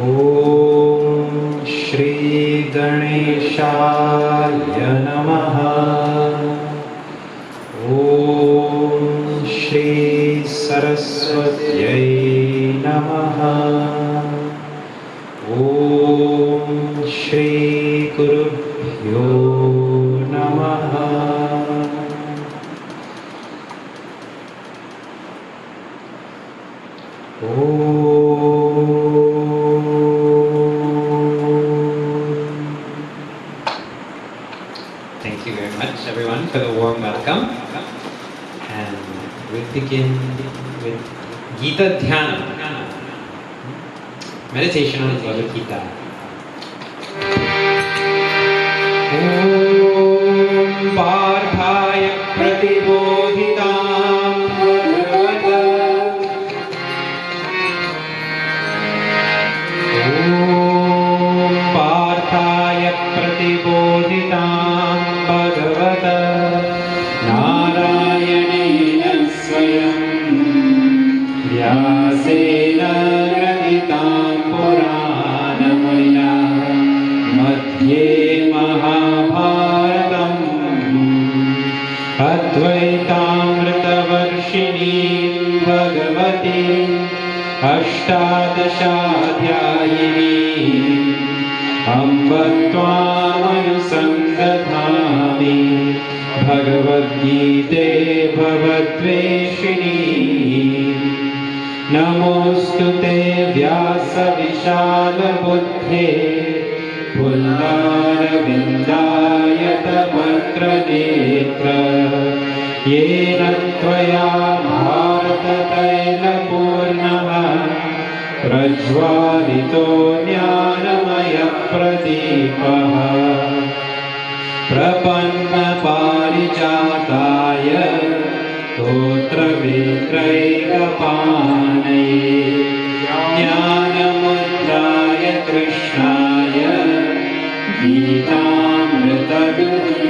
Om Shri Ganeshaya Namaha. Om Shri Saraswatyai Namaha. Om Shri Gurubhyo Namaha. Thank you very much, everyone, for the warm welcome. And we'll begin with Gita Jnana, meditation on Bhagavad Gita. Om Parthaya Pratibodhitam Bhagavata. Om Parthaya Pratibodhitam Bhagavata Narayanena Swayam Vyasena Graditam Puranamaya Madhye Mahabharatam Advaitamritavarshini Bhagavati Ashtadashadhyayini Amba Tvamanusangadhami Bhagavad Gita Bhavatveshini Namostute Vyasa Vishala Buddhe Pullara Vindayata Patra Netra Yena Tvaya Bharata Taila Purnaha Prajvalito Jnanamaya Pradipaha Prapanna Parijataya Totra Vitraikapanaye Jnanamudraya Krishnaya Gitamritagurve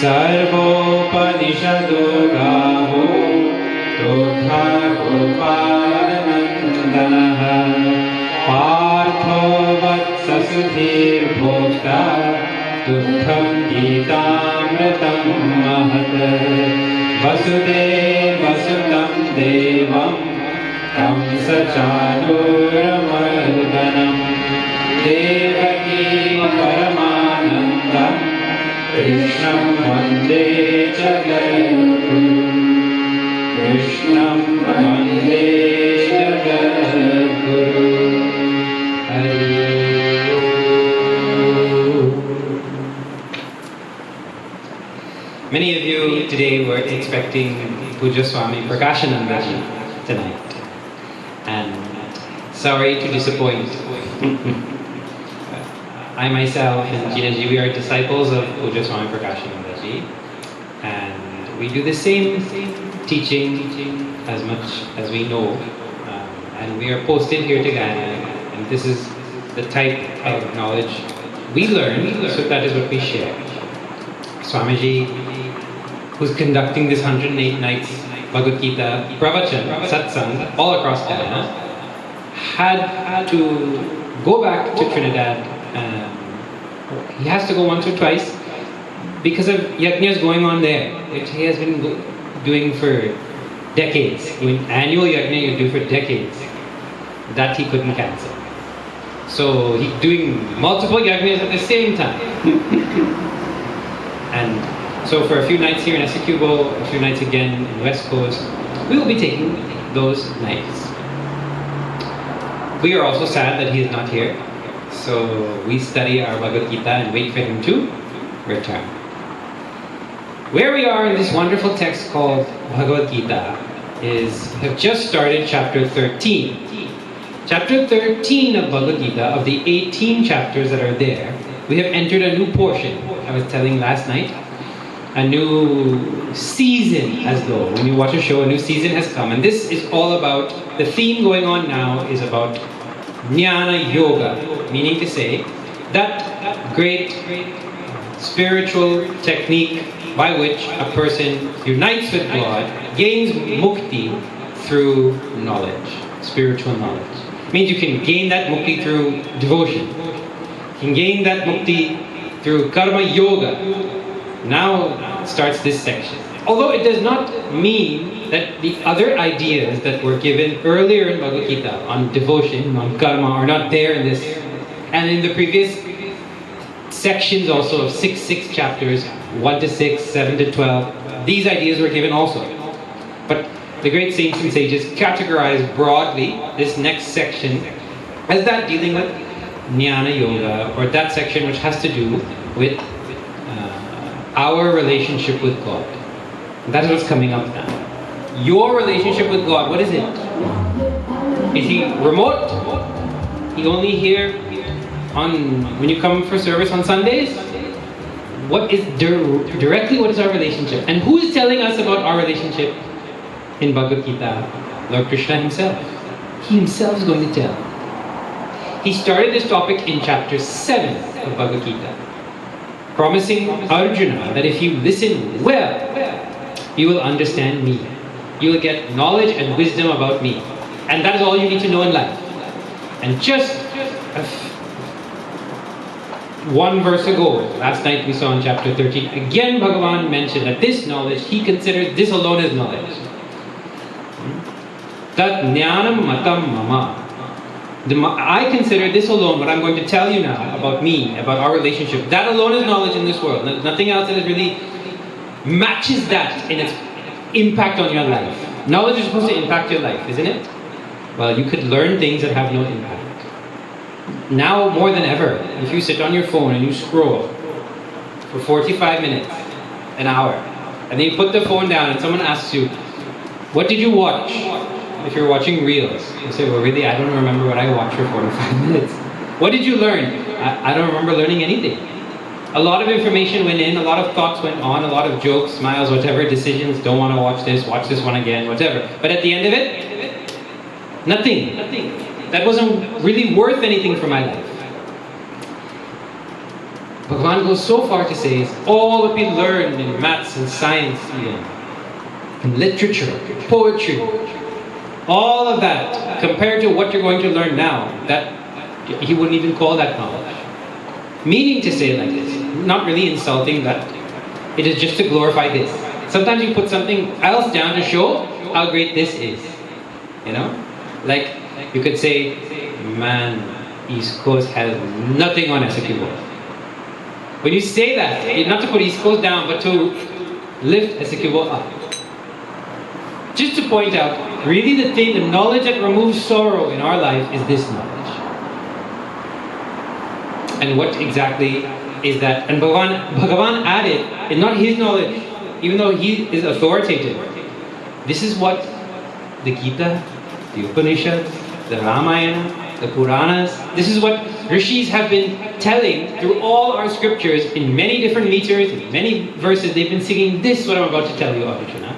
Sarvopanishado Gavo Totha Gopalanandanaha Partho Vatsasudhir Bhokta Dukkham Gitamritam Mahat Vasudeva Sudam Devam Kamsa Chanuramardhanam Devaki Paramanandam Krishnam Vande Jagadguru Krishnam Vande Jagadguru. Hari Om. Many of you today were expecting Puja Swami Prakashanandaji tonight, and sorry to disappoint. I myself and Ginaji, we are disciples of Puja Swami Prakashanandaji, and we do the same teaching as much as we know, and we are posted here to Guyana, and this is the type of knowledge we learn, so that is what we share. Swamiji, who's conducting this 108 nights Bhagavad Gita pravachan, satsang, all across Guyana, had to go back to Trinidad. He has to go once or twice because of yajnas going on there, which he has been doing for decades. I mean, annual yajna you do for decades. That he couldn't cancel. So he's doing multiple yajnas at the same time. And so for a few nights here in Essequibo, a few nights again in West Coast, we will be taking those nights. We are also sad that he is not here. So we study our Bhagavad Gita and wait for him to return. Where we are in this wonderful text called Bhagavad Gita is, we have just started chapter 13. Chapter 13 of Bhagavad Gita, of the 18 chapters that are there, we have entered a new portion. I was telling last night, a new season, as though when you watch a show, a new season has come. And this is all about, the theme going on now is about Jnana Yoga, meaning to say that great spiritual technique by which a person unites with God, gains mukti through knowledge, spiritual knowledge. Means you can gain that mukti through devotion. You can gain that mukti through karma yoga. Now starts this section. Although it does not mean that the other ideas that were given earlier in Bhagavad Gita on devotion, on karma, are not there in this. And in the previous sections also of six chapters, 1 to 6, 7 to 12, these ideas were given also. But the great saints and sages categorize broadly this next section as that dealing with Jnana Yoga, or that section which has to do with our relationship with God. That's what's coming up now. Your relationship with God, what is it? Is He remote? He only here when you come for service on Sundays? What is directly? What is our relationship? And who is telling us about our relationship in Bhagavad Gita? Lord Krishna Himself. He Himself is going to tell. He started this topic in chapter 7 of Bhagavad Gita, promising Arjuna that if you listen well, you will understand me. You will get knowledge and wisdom about me. And that is all you need to know in life. And just one verse ago, last night we saw in chapter 13, again Bhagavan mentioned that this knowledge, he considers this alone as knowledge. Tat jnanam matam mama. I consider this alone, what I'm going to tell you now about me, about our relationship, that alone is knowledge in this world. Nothing else that is really matches that in its impact on your life. Knowledge is supposed to impact your life, isn't it? Well, you could learn things that have no impact. Now more than ever, if you sit on your phone and you scroll for 45 minutes, an hour, and then you put the phone down and someone asks you, what did you watch? If you're watching reels, you say, well really, I don't remember what I watched for 45 minutes. What did you learn? I don't remember learning anything. A lot of information went in, a lot of thoughts went on, a lot of jokes, smiles, whatever, decisions, don't want to watch this one again, whatever. But at the end of it, nothing. That wasn't really worth anything for my life. Bhagavan goes so far to say, all that we learned in maths and science even, in literature, poetry, all of that, compared to what you're going to learn now, that he wouldn't even call that knowledge. Meaning to say it like this, not really insulting, that it is just to glorify this. Sometimes you put something else down to show how great this is. You know? Like, you could say, man, East Coast has nothing on Essequibo. When you say that, not to put East Coast down, but to lift Essequibo up. Just to point out, really the knowledge that removes sorrow in our life is this knowledge. And what exactly is that? And Bhagavan added, it's not his knowledge, even though he is authoritative. This is what the Gita, the Upanishads, the Ramayana, the Puranas, this is what Rishis have been telling through all our scriptures in many different meters, in many verses. They've been singing this, what I'm about to tell you, Arjuna.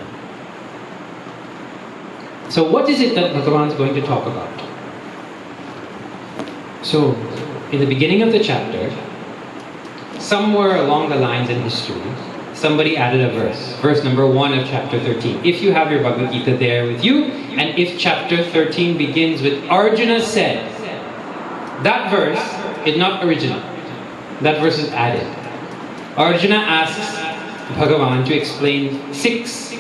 So what is it that Bhagavan is going to talk about? So, in the beginning of the chapter, somewhere along the lines in history, somebody added a verse. Verse number 1 of chapter 13. If you have your Bhagavad Gita there with you, and if chapter 13 begins with Arjuna said, that verse is not original. That verse is added. Arjuna asks Bhagavan to explain 6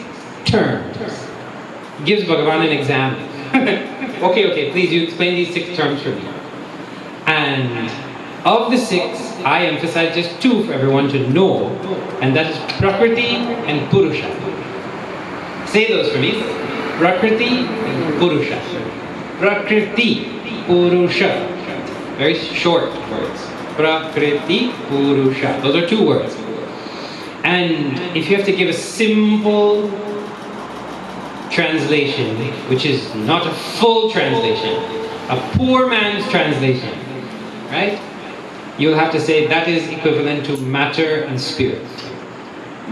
terms. He gives Bhagavan an example. okay, please you explain these 6 terms for me. And of the 6, I emphasize just 2 for everyone to know, and that is Prakriti and Purusha. Say those for me. Prakriti and Purusha. Prakriti, Purusha. Very short words. Prakriti, Purusha. Those are 2 words. And if you have to give a simple translation, which is not a full translation, a poor man's translation, right? You'll have to say that is equivalent to matter and spirit.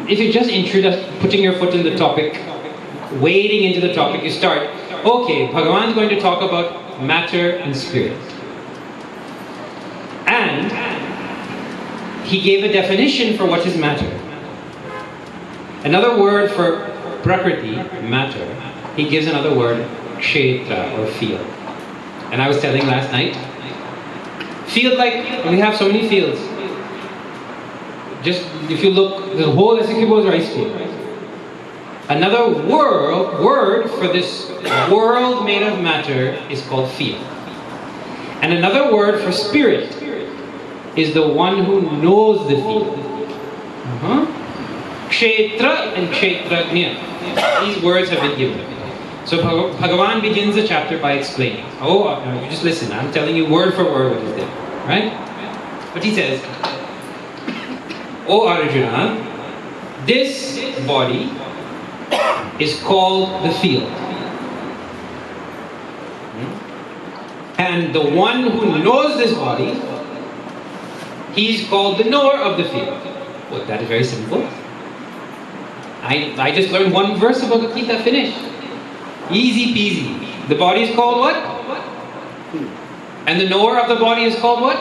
If you're just putting your foot in the topic, wading into the topic, you start, okay, Bhagavan is going to talk about matter and spirit. And he gave a definition for what is matter. Another word for Prakriti, matter, he gives another word, kshetra, or field. And I was telling last night, field like, we have so many fields. Just, if you look, the whole Esikibo is rice field. Another word for this world made of matter is called field. And another word for spirit is the one who knows the field. Kshetra and Kshetrajna. These words have been given. So Bhagavan begins the chapter by explaining. You just listen, I'm telling you word for word what is there. Right? But he says, O Arjuna, this body is called the field. And the one who knows this body, he's called the knower of the field. Well, that is very simple. I just learned one verse of Bhagavad Gita, finished. Easy peasy. The body is called what? And the knower of the body is called what?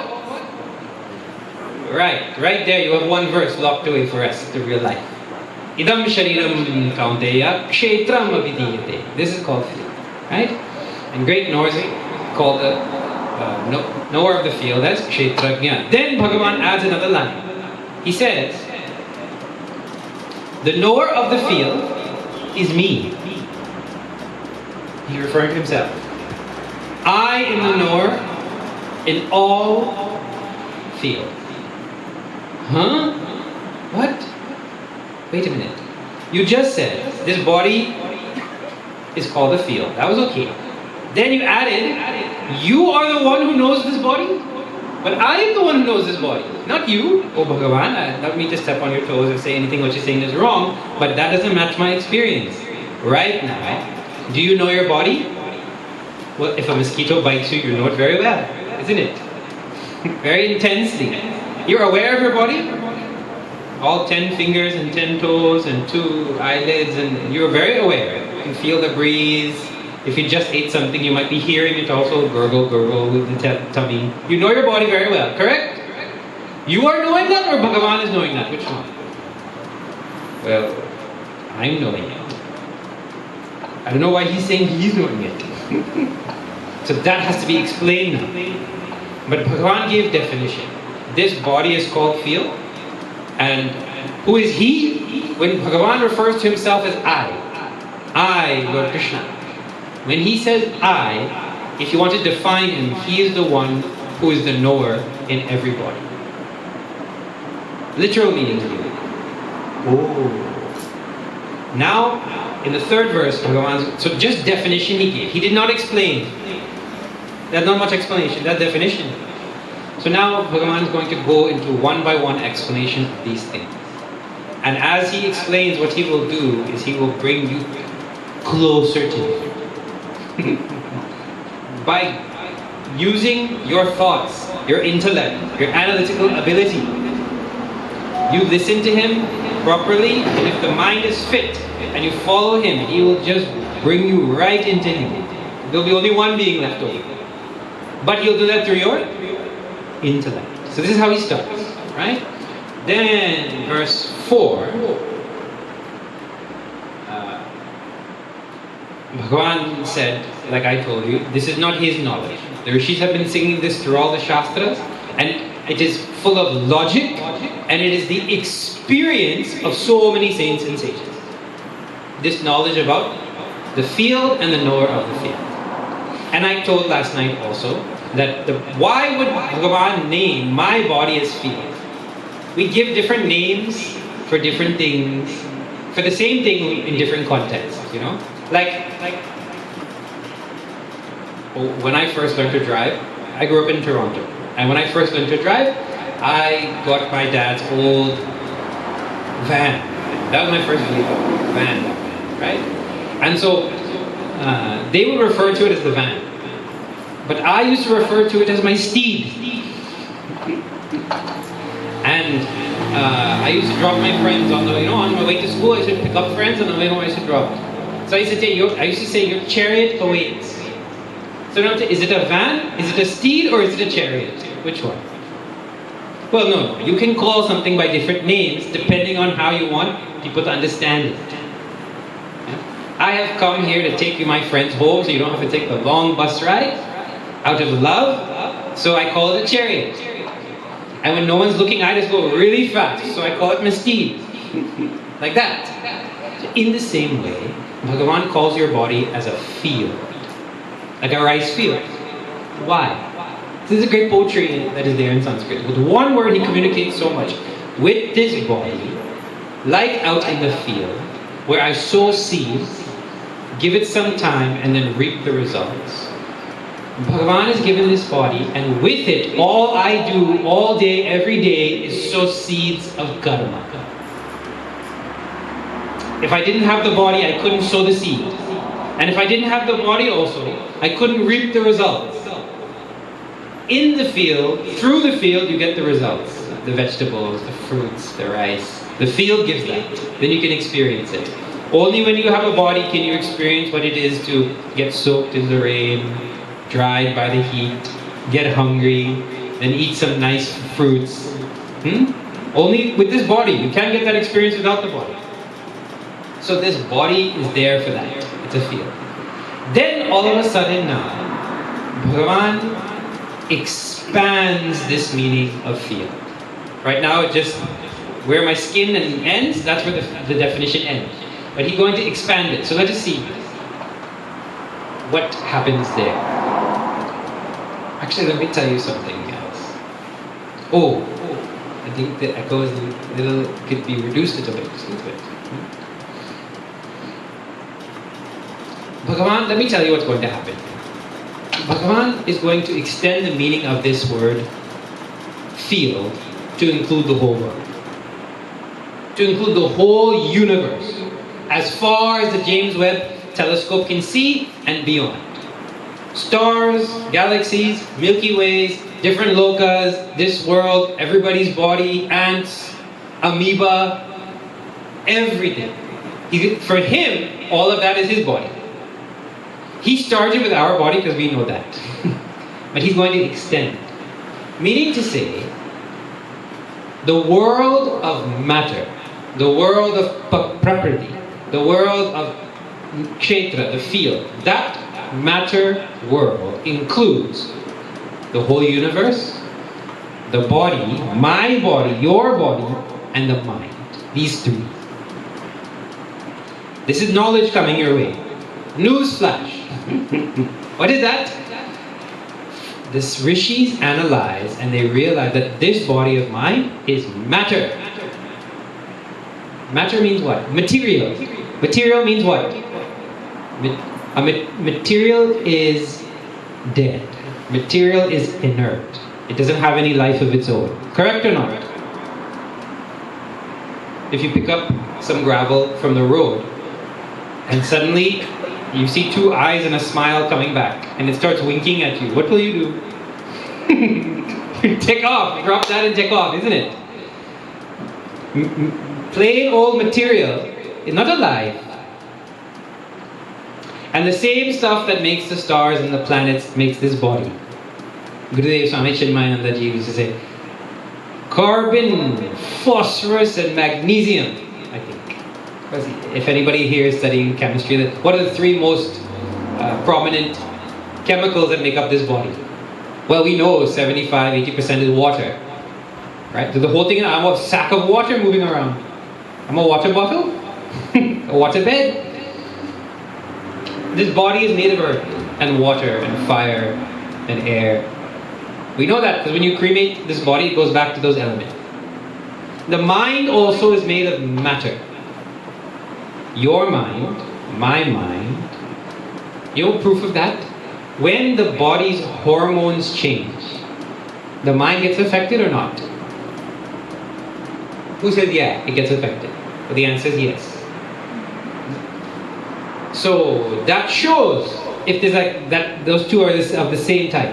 Right there you have one verse locked away for us to real life. Idam shariram kaunteya kshetram avidiyate. This is called field. Right? And great knowers called the knower of the field, that's kshetrajna. Then Bhagavan adds another line. He says, the knower of the field is me. He referred to himself. I am the knower in all fields. Huh? What? Wait a minute. You just said this body is called the field. That was okay. Then you added, you are the one who knows this body? But I am the one who knows this body. Not you. Oh Bhagavan, I don't mean to step on your toes or say anything what you're saying is wrong, but that doesn't match my experience. Right now, do you know your body? Well, if a mosquito bites you, you know it very well, isn't it? Very intensely. You're aware of your body? All 10 fingers and 10 toes and 2 eyelids, and you're very aware. You can feel the breeze. If you just ate something, you might be hearing it also gurgle with the tummy. You know your body very well, correct? You are knowing that, or Bhagavan is knowing that? Which one? Well, I'm knowing it. I don't know why he's saying he's knowing it. So that has to be explained now. But Bhagavan gave definition. This body is called field. And who is he? When Bhagavan refers to himself as I, Lord Krishna. When he says I, if you want to define him, he is the one who is the knower in every body. Literal meaning. Oh. Now, in the third verse, Bhagavan, so just definition he gave. He did not explain. There's not much explanation, that's definition. So now Bhagavan is going to go into one by one explanation of these things. And as he explains, what he will do is he will bring you closer to him. By using your thoughts, your intellect, your analytical ability. You listen to him properly, and if the mind is fit and you follow him, he will just bring you right into him. There'll be only one being left over. But he'll do that through your intellect. So this is how he starts, right? Then verse 4. Bhagavan said, like I told you, this is not his knowledge. The Rishis have been singing this through all the Shastras, and it is full of logic, and it is the experience of so many saints and sages. This knowledge about the field and the knower of the field. And I told last night also that why would Bhagavan name my body as field? We give different names for different things, for the same thing in different contexts, you know? Like when I first learned to drive, I grew up in Toronto. And when I first learned to drive, I got my dad's old van. That was my first vehicle, van, right? And so they would refer to it as the van. But I used to refer to it as my steed. And I used to drop my friends on my way to school. I used to pick up friends, and on the way home I used to drop. So I used to say your chariot awaits. So now, is it a van? Is it a steed, or is it a chariot? Which one? Well, no. You can call something by different names depending on how you want people to understand it. I have come here to take you, my friends, home, so you don't have to take the long bus ride. out of love, so I call it a chariot. And when no one's looking, I just go really fast, so I call it my steed. Like that. So in the same way, Bhagavan calls your body as a field, like a rice field. Why? This is a great poetry that is there in Sanskrit. With one word, he communicates so much. With this body, like out in the field, where I sow seeds, give it some time, and then reap the results. Bhagavan is given this body, and with it, all I do all day, every day, is sow seeds of karma. If I didn't have the body, I couldn't sow the seed. And if I didn't have the body also, I couldn't reap the results. In the field, through the field, you get the results. The vegetables, the fruits, the rice. The field gives that. Then you can experience it. Only when you have a body can you experience what it is to get soaked in the rain, dried by the heat, get hungry, then eat some nice fruits. Only with this body. You can't get that experience without the body. So this body is there for that. It's a field. Then all of a sudden now, Bhagavan expands this meaning of field. Right now it just, where my skin ends, that's where the definition ends. But he's going to expand it. So let us see what happens there. Actually, let me tell you something else. I think the echo is a little, could be reduced a little bit. Just a little bit. Bhagavan, let me tell you what's going to happen. Bhagavan is going to extend the meaning of this word field to include the whole world. To include the whole universe. As far as the James Webb telescope can see and beyond. Stars, galaxies, Milky Ways, different lokas, this world, everybody's body, ants, amoeba, everything. For him, all of that is his body. He started with our body because we know that. But he's going to extend it. Meaning to say, the world of matter, the world of prakriti, the world of kshetra, the field, that matter world includes the whole universe, the body, my body, your body, and the mind. These three. This is knowledge coming your way. Newsflash. What is that? The rishis analyze and they realize that this body of mine is matter. Matter means what? Material. Material means what? Material is dead. Material is inert. It doesn't have any life of its own. Correct or not? If you pick up some gravel from the road and suddenly you see two eyes and a smile coming back and it starts winking at you, what will you do? Take off. Drop that and take off, isn't it? Plain old material is not alive. And the same stuff that makes the stars and the planets makes this body. Gurudev Swami Chinmayananda Ji used to say, carbon, phosphorus and magnesium, I think. If anybody here is studying chemistry, what are the three most prominent chemicals that make up this body? Well, we know 75-80% is water. Right? So the whole thing, I'm a sack of water moving around. I'm a water bottle, a water bed. This body is made of earth and water and fire and air. We know that because when you cremate this body, it goes back to those elements. The mind also is made of matter. Your mind, my mind. You know proof of that? When the body's hormones change, the mind gets affected or not? Who says yeah, it gets affected? Well, the answer is yes. So that shows if there's like that, those two are of the same type.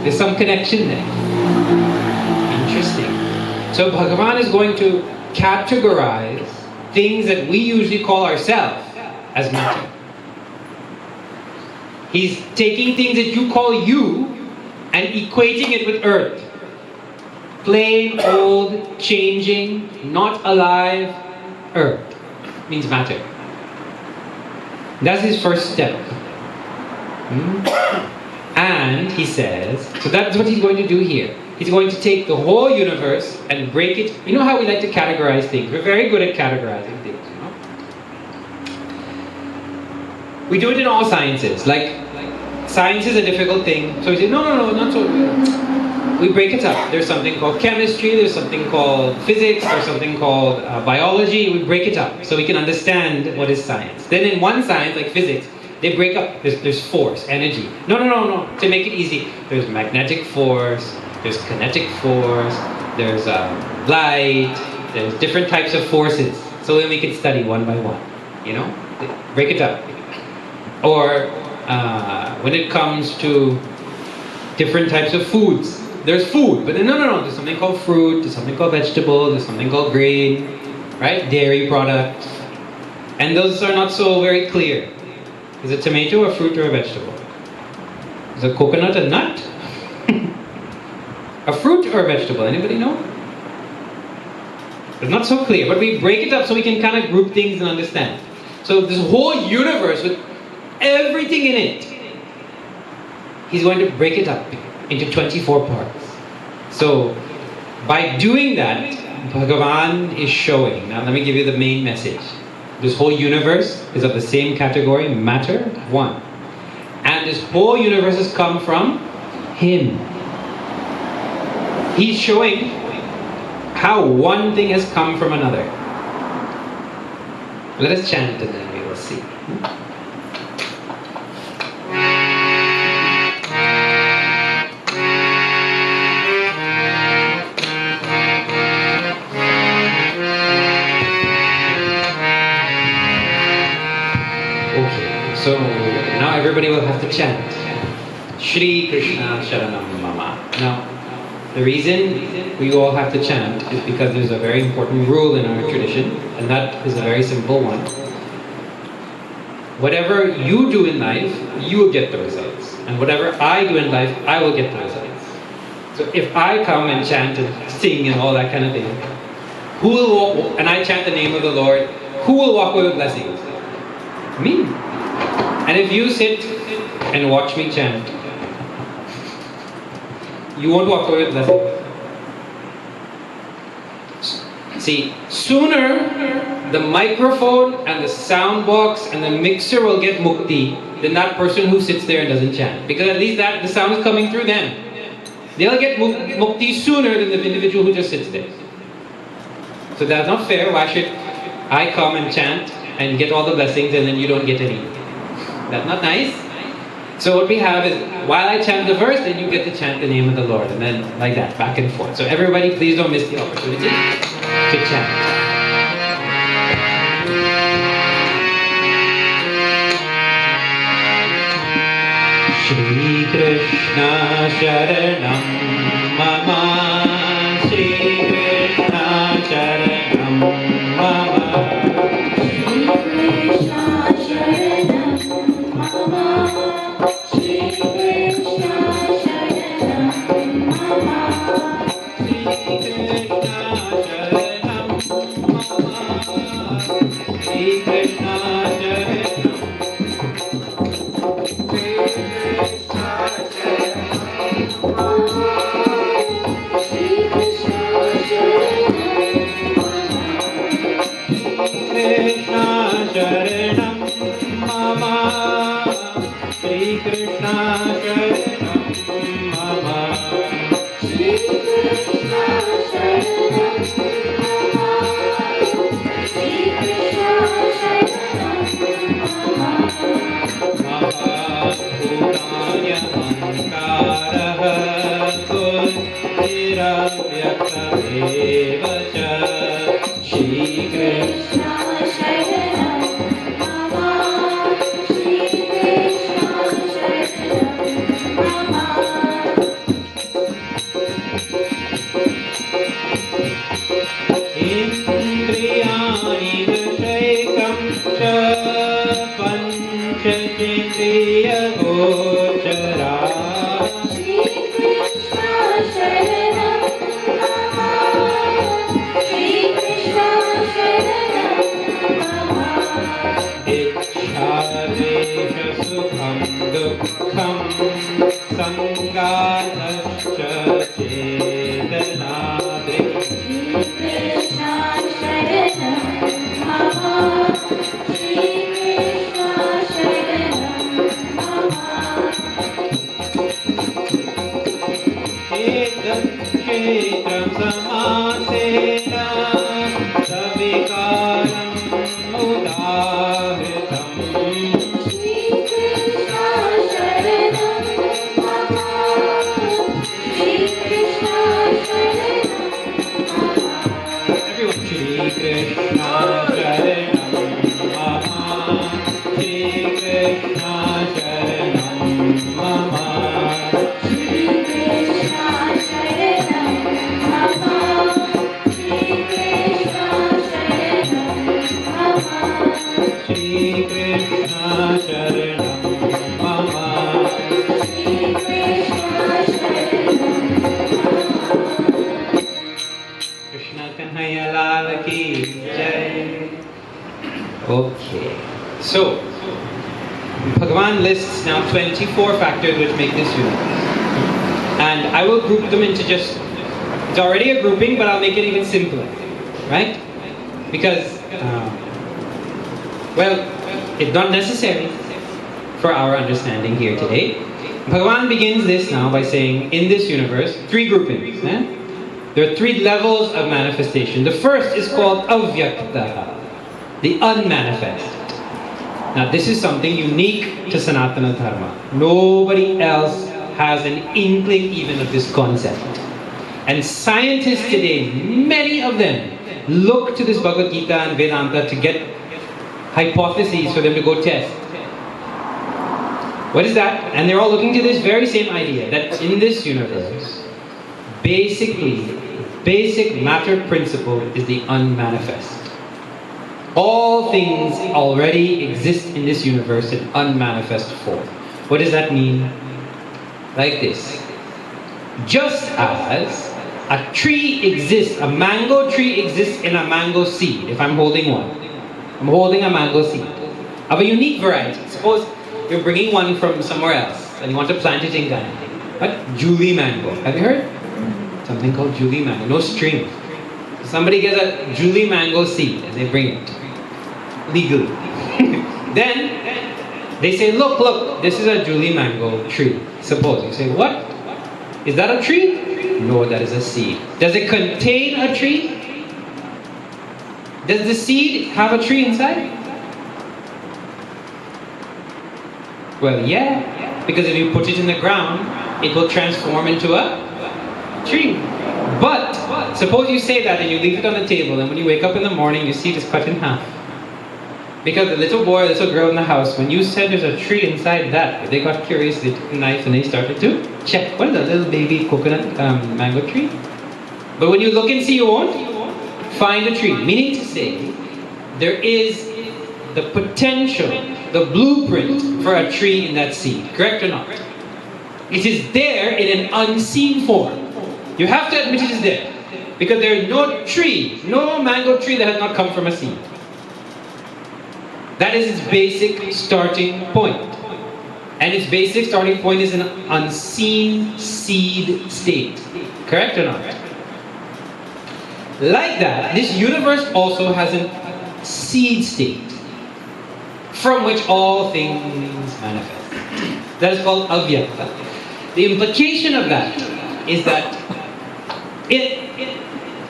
There's some connection there. Interesting. So Bhagavan is going to categorize things that we usually call ourselves as matter. He's taking things that you call you and equating it with earth. Plain, old, changing, not alive, earth. Means matter. That's his first step. And he says, so that's what he's going to do here. He's going to take the whole universe and break it. You know how we like to categorize things? We're very good at categorizing things, you know? We do it in all sciences. Like science is a difficult thing. So we say, no, not so. We break it up. There's something called chemistry, there's something called physics, there's something called biology. We break it up so we can understand what is science. Then in one science, like physics, they break up. There's force, energy. No. To make it easy, there's magnetic force, there's kinetic force, there's light, there's different types of forces. So then we can study one by one, you know? Break it up. Or when it comes to different types of foods, there's food, but then no, there's something called fruit, there's something called vegetable, there's something called grain, right? Dairy products. And those are not so very clear. Is a tomato a fruit or a vegetable? Is a coconut a nut? A fruit or a vegetable? Anybody know? It's not so clear, but we break it up so we can kind of group things and understand. So this whole universe with everything in it, he's going to break it up into 24 parts. So by doing that, Bhagavan is showing. Now let me give you the main message. This whole universe is of the same category, matter, one. And this whole universe has come from him. He's showing how one thing has come from another. Let us chant and then we will see. So now everybody will have to chant Shri Krishna Sharanam Mama. Now, the reason we all have to chant is because there's a very important rule in our tradition, and that is a very simple one. Whatever you do in life, you will get the results. And whatever I do in life, I will get the results. So if I come and chant and sing and all that kind of thing, who will walk, and I chant the name of the Lord, who will walk away with blessings? Me. And if you sit and watch me chant, you won't walk away with blessings. See, sooner the microphone and the sound box and the mixer will get mukti than that person who sits there and doesn't chant. Because at least that the sound is coming through them. They'll get mukti sooner than the individual who just sits there. So that's not fair. Why should I come and chant and get all the blessings and then you don't get any? That's not nice. So what we have is, while I chant the verse, then you get to chant the name of the Lord. And then like that, back and forth. So everybody, please don't miss the opportunity to chant. Shri Krishna Sharanam Mama, Shri Krishna Sharanam Mama, Shri Krishna Sharanam Mama, Shri Krishna Sharanam Mama, Shri Krishna Sharanam Mama, Shri Krishna Sharanam. Sharanam Mama, Shri Krishna Sharanam Mama, Shri Krishna Sharanam Mama, Shri Krishna Sharanam Mama, Mahapuranya Ankaraha Kunira Vyakta Evacha, Shri Krishna Sharanam Mama, Shri Krishna Sharanam kshetram samasena savikaram udahritam. Everyone, Shri Krishna Sharanam Mama, Shri Krishna Sharanam Mama, Shri Krishna Sharanam Mama, Shri Krishna Sharanam Mama, Shri Krishna Sharanam Mama, Shri Krishna Krishna Kanhaiya Lal ki jai. Okay, so Bhagavan lists now 24 factors which make this universe, and I will group them into just, it's already a grouping, but I'll make it even simpler, right? Because well, it's not necessary for our understanding here today. Bhagavan begins this now by saying, in this universe, 3 groupings. There are 3 levels of manifestation. The first is called avyakta, the unmanifest. Now this is something unique to Sanatana Dharma. Nobody else has an inkling even of this concept. And scientists today, many of them, look to this Bhagavad Gita and Vedanta to get hypotheses for them to go test. What is that? And they're all looking to this very same idea, that in this universe, basic matter principle is the unmanifest. All things already exist in this universe in unmanifest form. What does that mean? Like this. Just as a tree exists, a mango tree exists in a mango seed. If I'm holding one, I'm holding a mango seed of a unique variety. Suppose you're bringing one from somewhere else and you want to plant it in Ghana. What? Julie mango. Have you heard? Something called Julie mango. No string. Somebody gets a Julie mango seed and they bring it legally. Then they say, look, this is a Julie mango tree. Suppose you say, what? Is that a tree? No, that is a seed. Does it contain a tree? Does the seed have a tree inside? Well, yeah, because if you put it in the ground, it will transform into a tree. But suppose you say that and you leave it on the table, and when you wake up in the morning, you see it is cut in half. Because the little boy or little girl in the house, when you said there's a tree inside that, they got curious, they took a knife and they started to check. What is that little baby coconut mango tree? But when you look and see, you won't find a tree. Meaning to say, there is the potential, the blueprint for a tree in that seed. Correct or not? It is there in an unseen form. You have to admit it is there. Because there is no tree, no mango tree that has not come from a seed. That is its basic starting point. And its basic starting point is an unseen seed state. Correct or not? Like that, this universe also has a seed state from which all things manifest. That is called avyakta. The implication of that is that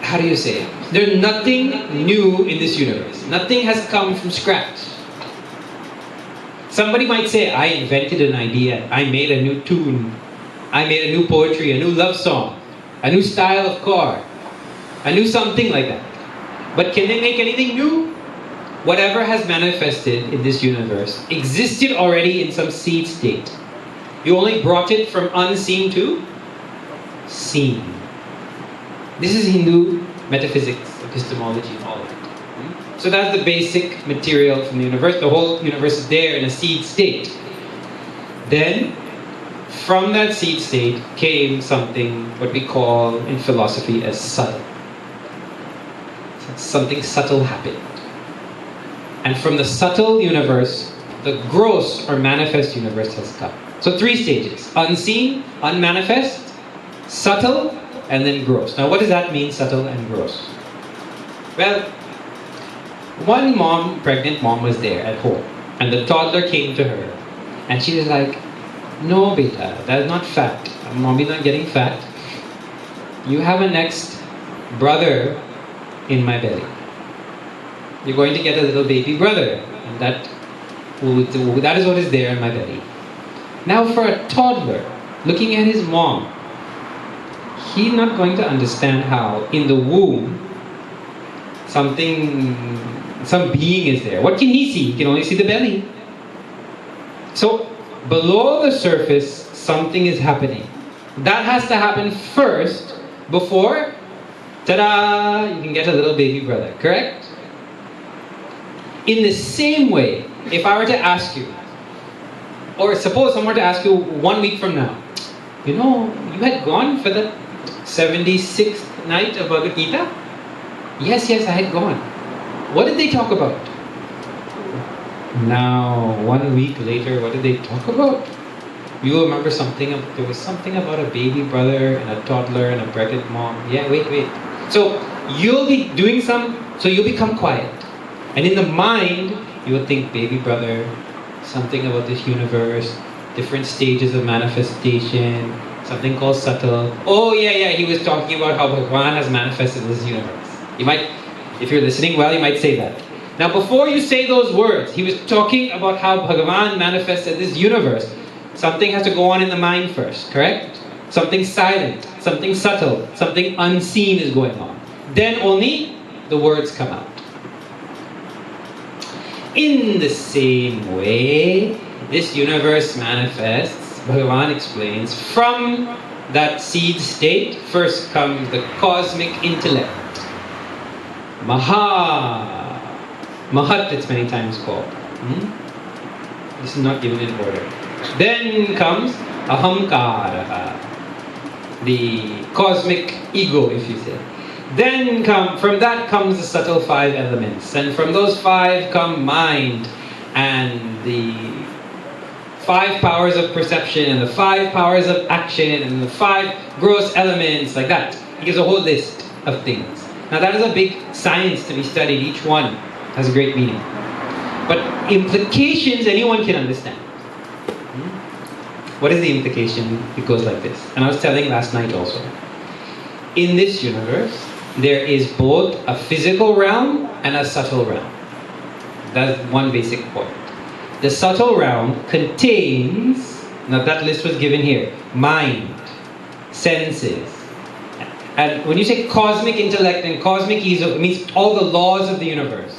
how do you say it? There's nothing new in this universe. Nothing has come from scratch. Somebody might say, I invented an idea, I made a new tune, I made a new poetry, a new love song, a new style of car, a new something like that. But can they make anything new? Whatever has manifested in this universe existed already in some seed state. You only brought it from unseen to seen. This is Hindu metaphysics, epistemology, and all of that. So that's the basic material from the universe. The whole universe is there in a seed state. Then, from that seed state came something what we call in philosophy as subtle. Something subtle happened. And from the subtle universe, the gross or manifest universe has come. So 3 stages: unseen, unmanifest, subtle, and then gross. Now what does that mean, subtle and gross? Well, one mom, pregnant mom, was there at home, and the toddler came to her, and she was like, no beta, that is not fat. Mommy's not getting fat. you have a next brother in my belly. You're going to get a little baby brother, and that is what is there in my belly. Now for a toddler, looking at his mom, he's not going to understand how in the womb some being is there. What can he see? He can only see the belly. So below the surface, something is happening. That has to happen first before, ta-da, you can get a little baby brother, correct? In the same way, if I were to ask you, or suppose someone were to ask you 1 week from now, you had gone for the 76th night of Bhagavad Gita? Yes, I had gone. What did they talk about? Now, 1 week later, what did they talk about? You remember there was something about a baby brother and a toddler and a pregnant mom. Yeah, wait. So, you'll become quiet. And in the mind, you will think baby brother, something about this universe, different stages of manifestation, something called subtle. Oh yeah, he was talking about how Bhagavan has manifested in this universe. You might, if you're listening well, you might say that. Now before you say those words, he was talking about how Bhagavan manifested this universe. Something has to go on in the mind first, correct? Something silent, something subtle, something unseen is going on. Then only the words come out. In the same way, this universe manifests, Bhagavan explains, from that seed state, first comes the cosmic intellect. Mahat it's many times called. This is not given in order. Then comes Ahamkara, the cosmic ego, if you say. Then from that comes the subtle 5 elements, and from those 5 come mind, and the 5 powers of perception, and the 5 powers of action, and the 5 gross elements, like that. He gives a whole list of things. Now that is a big science to be studied. Each one has a great meaning. But implications anyone can understand. What is the implication? It goes like this. And I was telling last night also. In this universe, there is both a physical realm and a subtle realm. That's one basic point. The subtle realm contains, now that list was given here, mind, senses. And when you say cosmic intellect and cosmic ego, it means all the laws of the universe.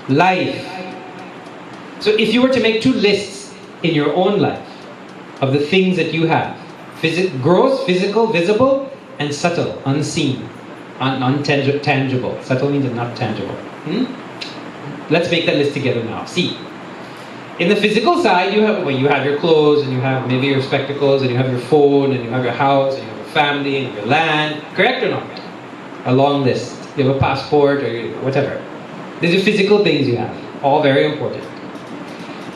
Life. So if you were to make 2 lists in your own life of the things that you have, gross, physical, visible, and subtle, unseen, tangible. Subtle means not tangible. Let's make that list together now. See. In the physical side, you have your clothes, and you have maybe your spectacles, and you have your phone, and you have your house, and you have your family, and your land. Correct or not? A long list. You have a passport, or whatever. These are physical things you have. All very important.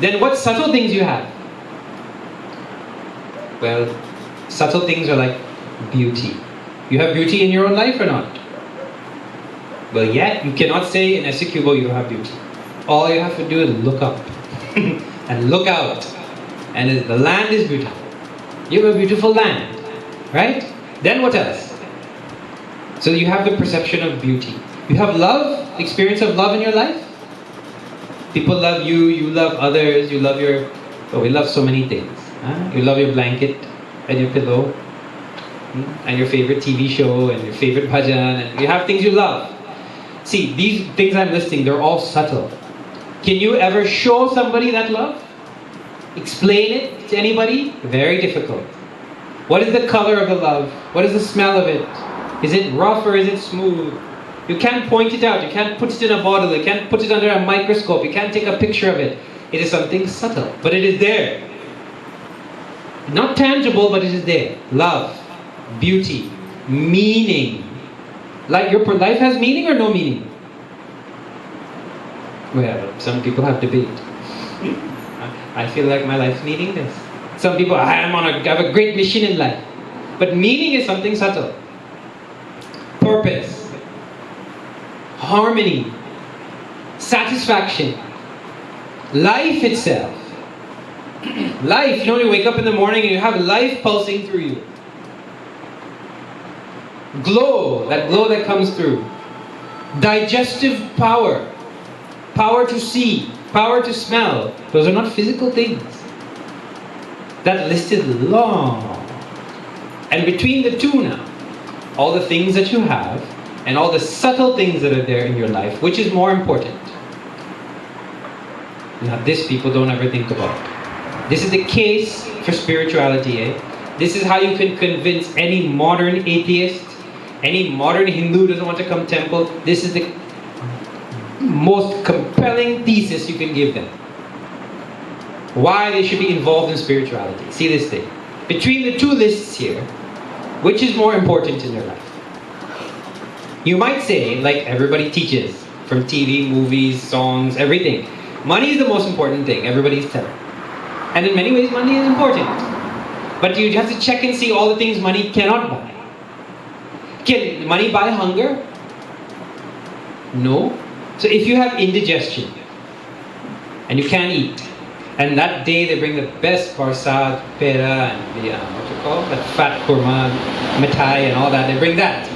Then what subtle things you have? Well, subtle things are like beauty. You have beauty in your own life or not? Well, yet you cannot say in Essecubo you don't have beauty. All you have to do is look up and look out. And the land is beautiful. You have a beautiful land, right? Then what else? So you have the perception of beauty. You have love, experience of love in your life. People love you, you love others, you love we love so many things. You love your blanket and your pillow, and your favorite TV show, and your favorite bhajan, and you have things you love. See, these things I'm listing, they're all subtle. Can you ever show somebody that love? Explain it to anybody? Very difficult. What is the color of the love? What is the smell of it? Is it rough or is it smooth? You can't point it out. You can't put it in a bottle. You can't put it under a microscope. You can't take a picture of it. It is something subtle, but it is there. Not tangible, but it is there. Love, beauty, meaning. Like your life has meaning or no meaning? Well, some people have debate. I feel like my life's meaningless. Some people, I have a great mission in life. But meaning is something subtle. Purpose, harmony, satisfaction, life itself. Life, you wake up in the morning and you have life pulsing through you. glow that comes through, digestive power, power to see, power to smell. Those are not physical things. That list is long. And between the two now, all the things that you have and all the subtle things that are there in your life, which is more important? Now this people don't ever think about. This is the case for spirituality, This is how you can convince any modern atheist, any modern Hindu doesn't want to come temple. This is the most compelling thesis you can give them. Why they should be involved in spirituality. See this thing. Between the two lists here, which is more important in your life? You might say, like everybody teaches, from TV, movies, songs, everything. Money is the most important thing, everybody's telling. And in many ways, money is important. But you have to check and see all the things money cannot buy. Can money buy hunger? No. So if you have indigestion, and you can't eat, and that day they bring the best barsad, pera, and the, what you call that fat kurma, mithai and all that, they bring that.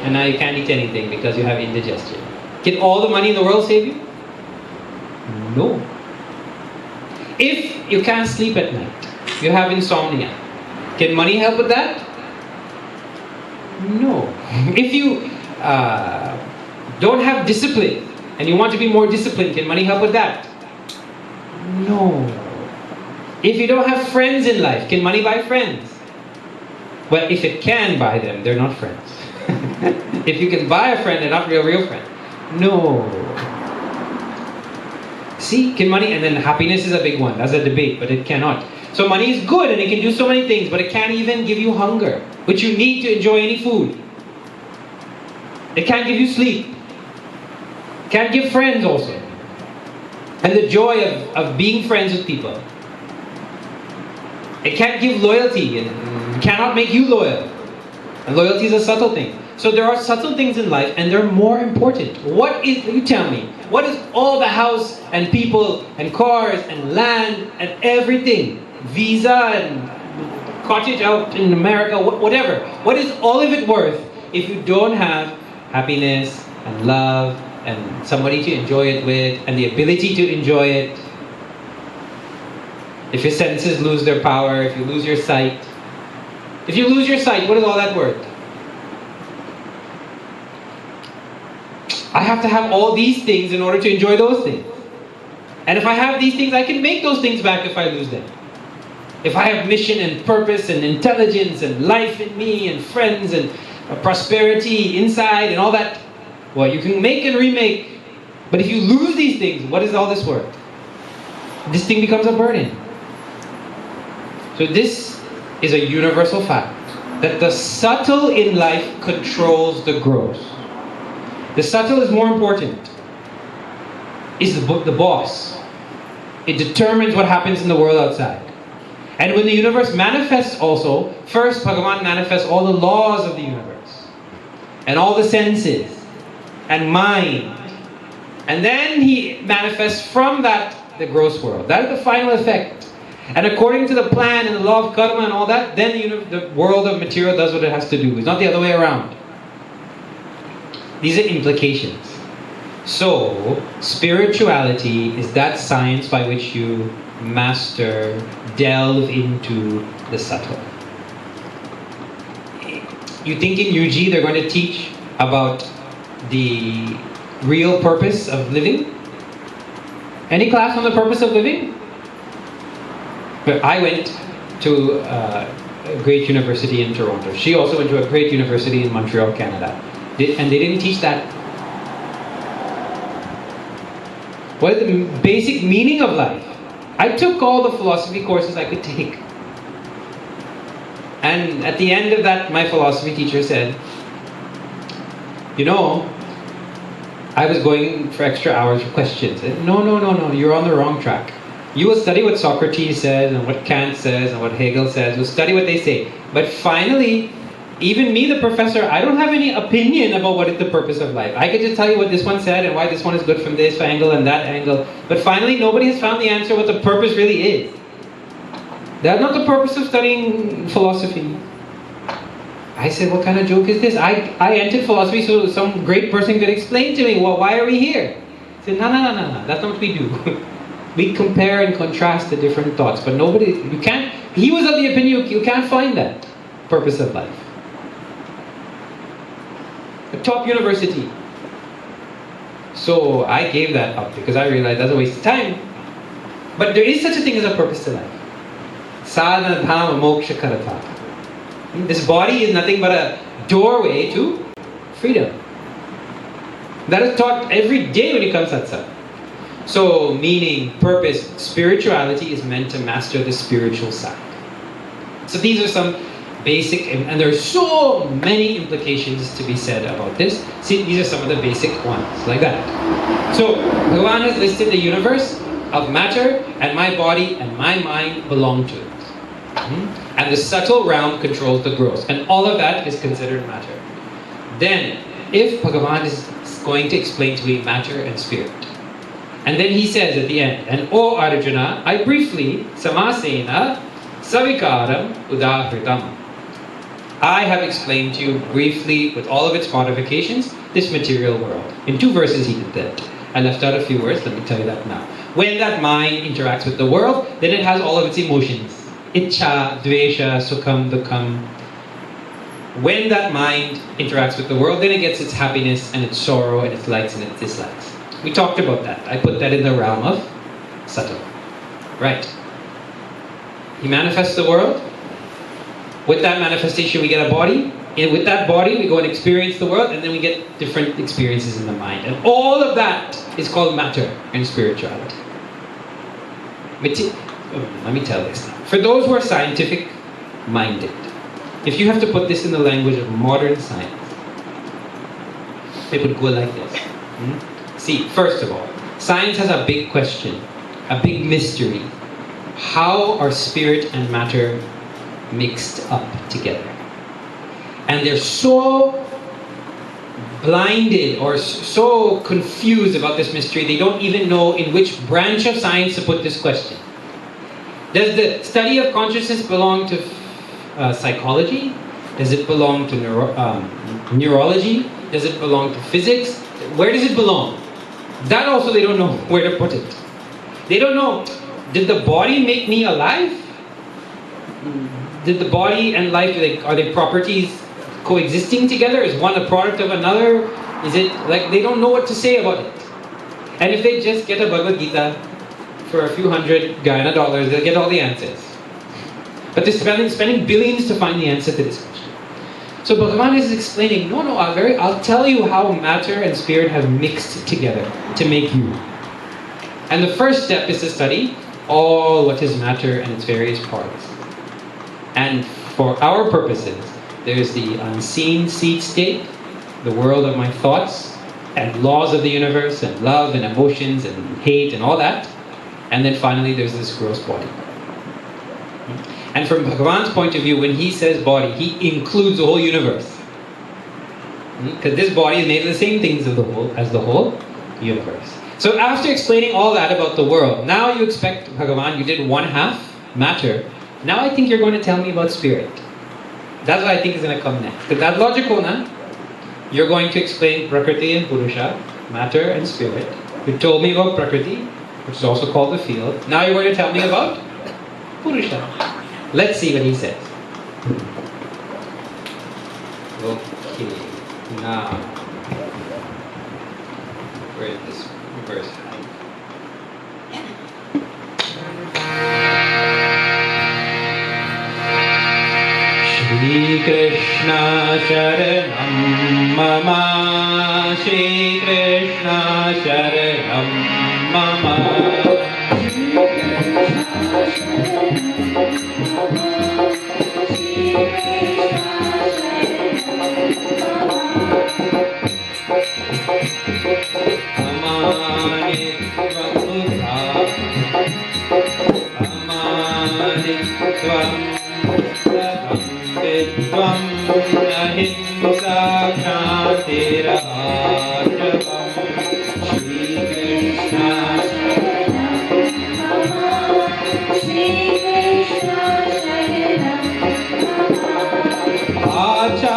And now you can't eat anything because you have indigestion. Can all the money in the world save you? No. If you can't sleep at night, you have insomnia, can money help with that? No. If you don't have discipline and you want to be more disciplined, can money help with that? No. If you don't have friends in life, can money buy friends? Well, if it can buy them, they're not friends. If you can buy a friend, they're not real friend. No. See, can money, and then happiness is a big one. That's a debate, but it cannot. So money is good and it can do so many things, but it can't even give you hunger, which you need to enjoy any food. It can't give you sleep. Can't give friends also. And the joy of being friends with people. It can't give loyalty and cannot make you loyal. And loyalty is a subtle thing. So there are subtle things in life and they're more important. What is, you tell me, what is all the house and people and cars and land and everything, visa and cottage out in America, whatever. What is all of it worth if you don't have happiness and love and somebody to enjoy it with and the ability to enjoy it? If your senses lose their power, if you lose your sight. If you lose your sight, what is all that worth? I have to have all these things in order to enjoy those things. And if I have these things, I can make those things back if I lose them. If I have mission and purpose and intelligence and life in me and friends and prosperity inside and all that, well, you can make and remake. But if you lose these things, what is all this worth? This thing becomes a burden. So this is a universal fact, that the subtle in life controls the gross. The subtle is more important. It's the boss. It determines what happens in the world outside. And when the universe manifests also, first Bhagavan manifests all the laws of the universe. And all the senses. And mind. And then he manifests from that the gross world. That is the final effect. And according to the plan and the law of karma and all that, then the world of material does what it has to do. It's not the other way around. These are implications. So, spirituality is that science by which you master, delve into the subtle. You think in UG they're going to teach about the real purpose of living? Any class on the purpose of living? But I went to a great university in Toronto. She also went to a great university in Montreal, Canada. And they didn't teach that. What is the basic meaning of life? I took all the philosophy courses I could take. And at the end of that, my philosophy teacher said, you know, I was going for extra hours for questions. No, you're on the wrong track. You will study what Socrates says and what Kant says and what Hegel says. You'll study what they say. But finally, even me, the professor, I don't have any opinion about what is the purpose of life. I get to tell you what this one said and why this one is good from this angle and that angle. But finally, nobody has found the answer what the purpose really is. That's not the purpose of studying philosophy. I said, what kind of joke is this? I entered philosophy so some great person could explain to me, well, why are we here? He said, no, that's not what we do. We compare and contrast the different thoughts, but he was of the opinion you can't find that purpose of life. A top university. So I gave that up because I realized that's a waste of time. But there is such a thing as a purpose to life. Sadhana dhamma moksha karata. This body is nothing but a doorway to freedom. That is taught every day when you come satsang. So, meaning, purpose, spirituality is meant to master the spiritual side. So these are some basic, and there are so many implications to be said about this. See, these are some of the basic ones, like that. So, Bhagavan has listed the universe of matter, and my body and my mind belong to it. And the subtle realm controls the gross. And all of that is considered matter. Then, if Bhagavan is going to explain to me matter and spirit, and then he says at the end, and O Arjuna, I briefly, samasena, savikaram udahritam. I have explained to you briefly, with all of its modifications, this material world. In 2 verses he did that. I left out a few words, let me tell you that now. When that mind interacts with the world, then it has all of its emotions. Ichcha, dvesha, sukham, dukham. When that mind interacts with the world, then it gets its happiness and its sorrow and its likes and its dislikes. We talked about that. I put that in the realm of subtle. Right. He manifests the world. With that manifestation, we get a body. And with that body, we go and experience the world, and then we get different experiences in the mind. And all of that is called matter and spirituality. Let me tell this now. For those who are scientific-minded, if you have to put this in the language of modern science, it would go like this. See, first of all, science has a big question, a big mystery. How are spirit and matter mixed up together? And they're so blinded or so confused about this mystery, they don't even know in which branch of science to put this question. Does the study of consciousness belong to psychology? Does it belong to neurology? Does it belong to physics? Where does it belong? That also they don't know where to put it. They don't know, did the body make me alive? Did the body and life, are they properties coexisting together? Is one a product of another? Is it, they don't know what to say about it. And if they just get a Bhagavad Gita for a few $100 dollars, they'll get all the answers. But they're spending billions to find the answer to this question. So Bhagavan is explaining, no, I'll tell you how matter and spirit have mixed together to make you. And the first step is to study all what is matter and its various parts. And for our purposes, there's the unseen seed state, the world of my thoughts, and laws of the universe, and love and emotions and hate and all that. And then finally there's this gross body. And from Bhagavan's point of view, when he says body, he includes the whole universe. Because this body is made of the same things as the whole universe. So after explaining all that about the world, now you expect, Bhagavan, you did 1/2 matter. Now I think you're going to tell me about spirit. That's what I think is going to come next. Because that's logical, na? You're going to explain Prakriti and Purusha, matter and spirit. You told me about Prakriti, which is also called the field. Now you're going to tell me about Purusha. Let's see what he says. Okay, now, where is this verse? Shri Krishna Sharanam Mama, Shri Krishna Sharanam Mama. Acha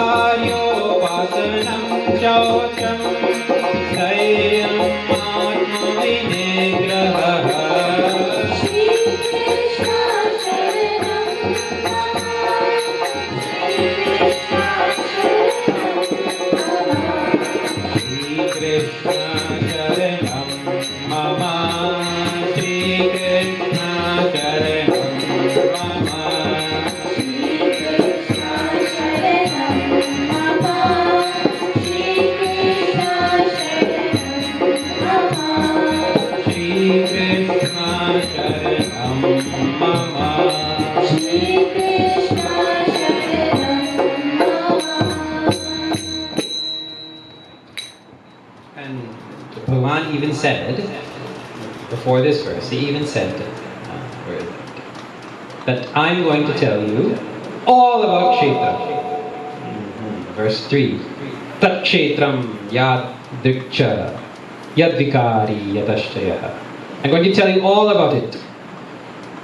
Bhagavan even said, before this verse, he even said that I'm going to tell you all about Kshetra. Verse 3. Tat Kshetram Yad Drikcha Yad Vikari Yadashchaya. I'm going to tell you all about it.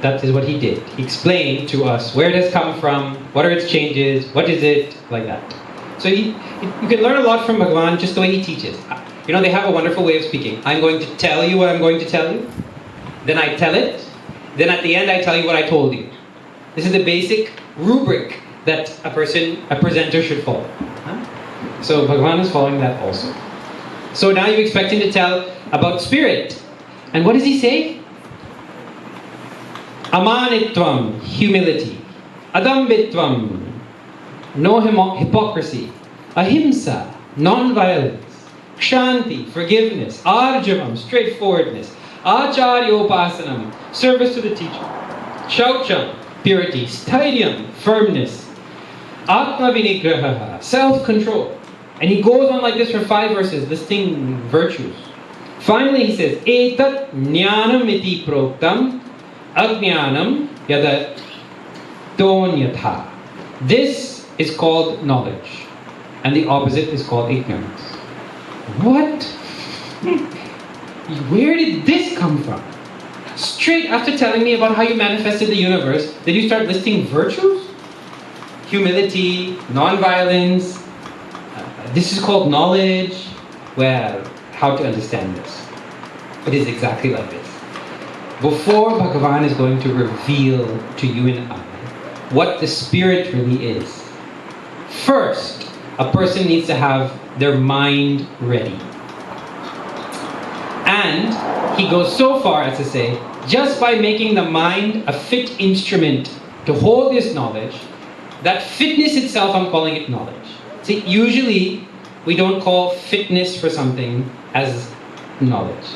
That is what he did. He explained to us where it has come from, what are its changes, what is it, like that. So you can learn a lot from Bhagavan just the way he teaches. You know, they have a wonderful way of speaking. I'm going to tell you what I'm going to tell you. Then I tell it. Then at the end I tell you what I told you. This is the basic rubric that a presenter should follow. So Bhagavan is following that also. So now you're expecting to tell about spirit. And what does he say? Amanitvam, humility. Adambitvam, no hypocrisy. Ahimsa, non-violence. Kshanti, forgiveness. Arjavam, straightforwardness. Acharyopasanam, service to the teacher. Shaucham, purity. Stairyam, firmness. Atma vinigraha, self-control. And he goes on like this for 5 verses, listing virtues. Finally he says, Etat jnanam iti proktam ajnanam yada donyatha. This is called knowledge. And the opposite is called ignorance. What? Where did this come from? Straight after telling me about how you manifested the universe, did you start listing virtues? Humility, non-violence. This is called knowledge. Well, how to understand this? It is exactly like this. Before Bhagavan is going to reveal to you and I what the spirit really is, first, a person needs to have their mind ready. And he goes so far as to say, just by making the mind a fit instrument to hold this knowledge, that fitness itself, I'm calling it knowledge. See, usually we don't call fitness for something as knowledge.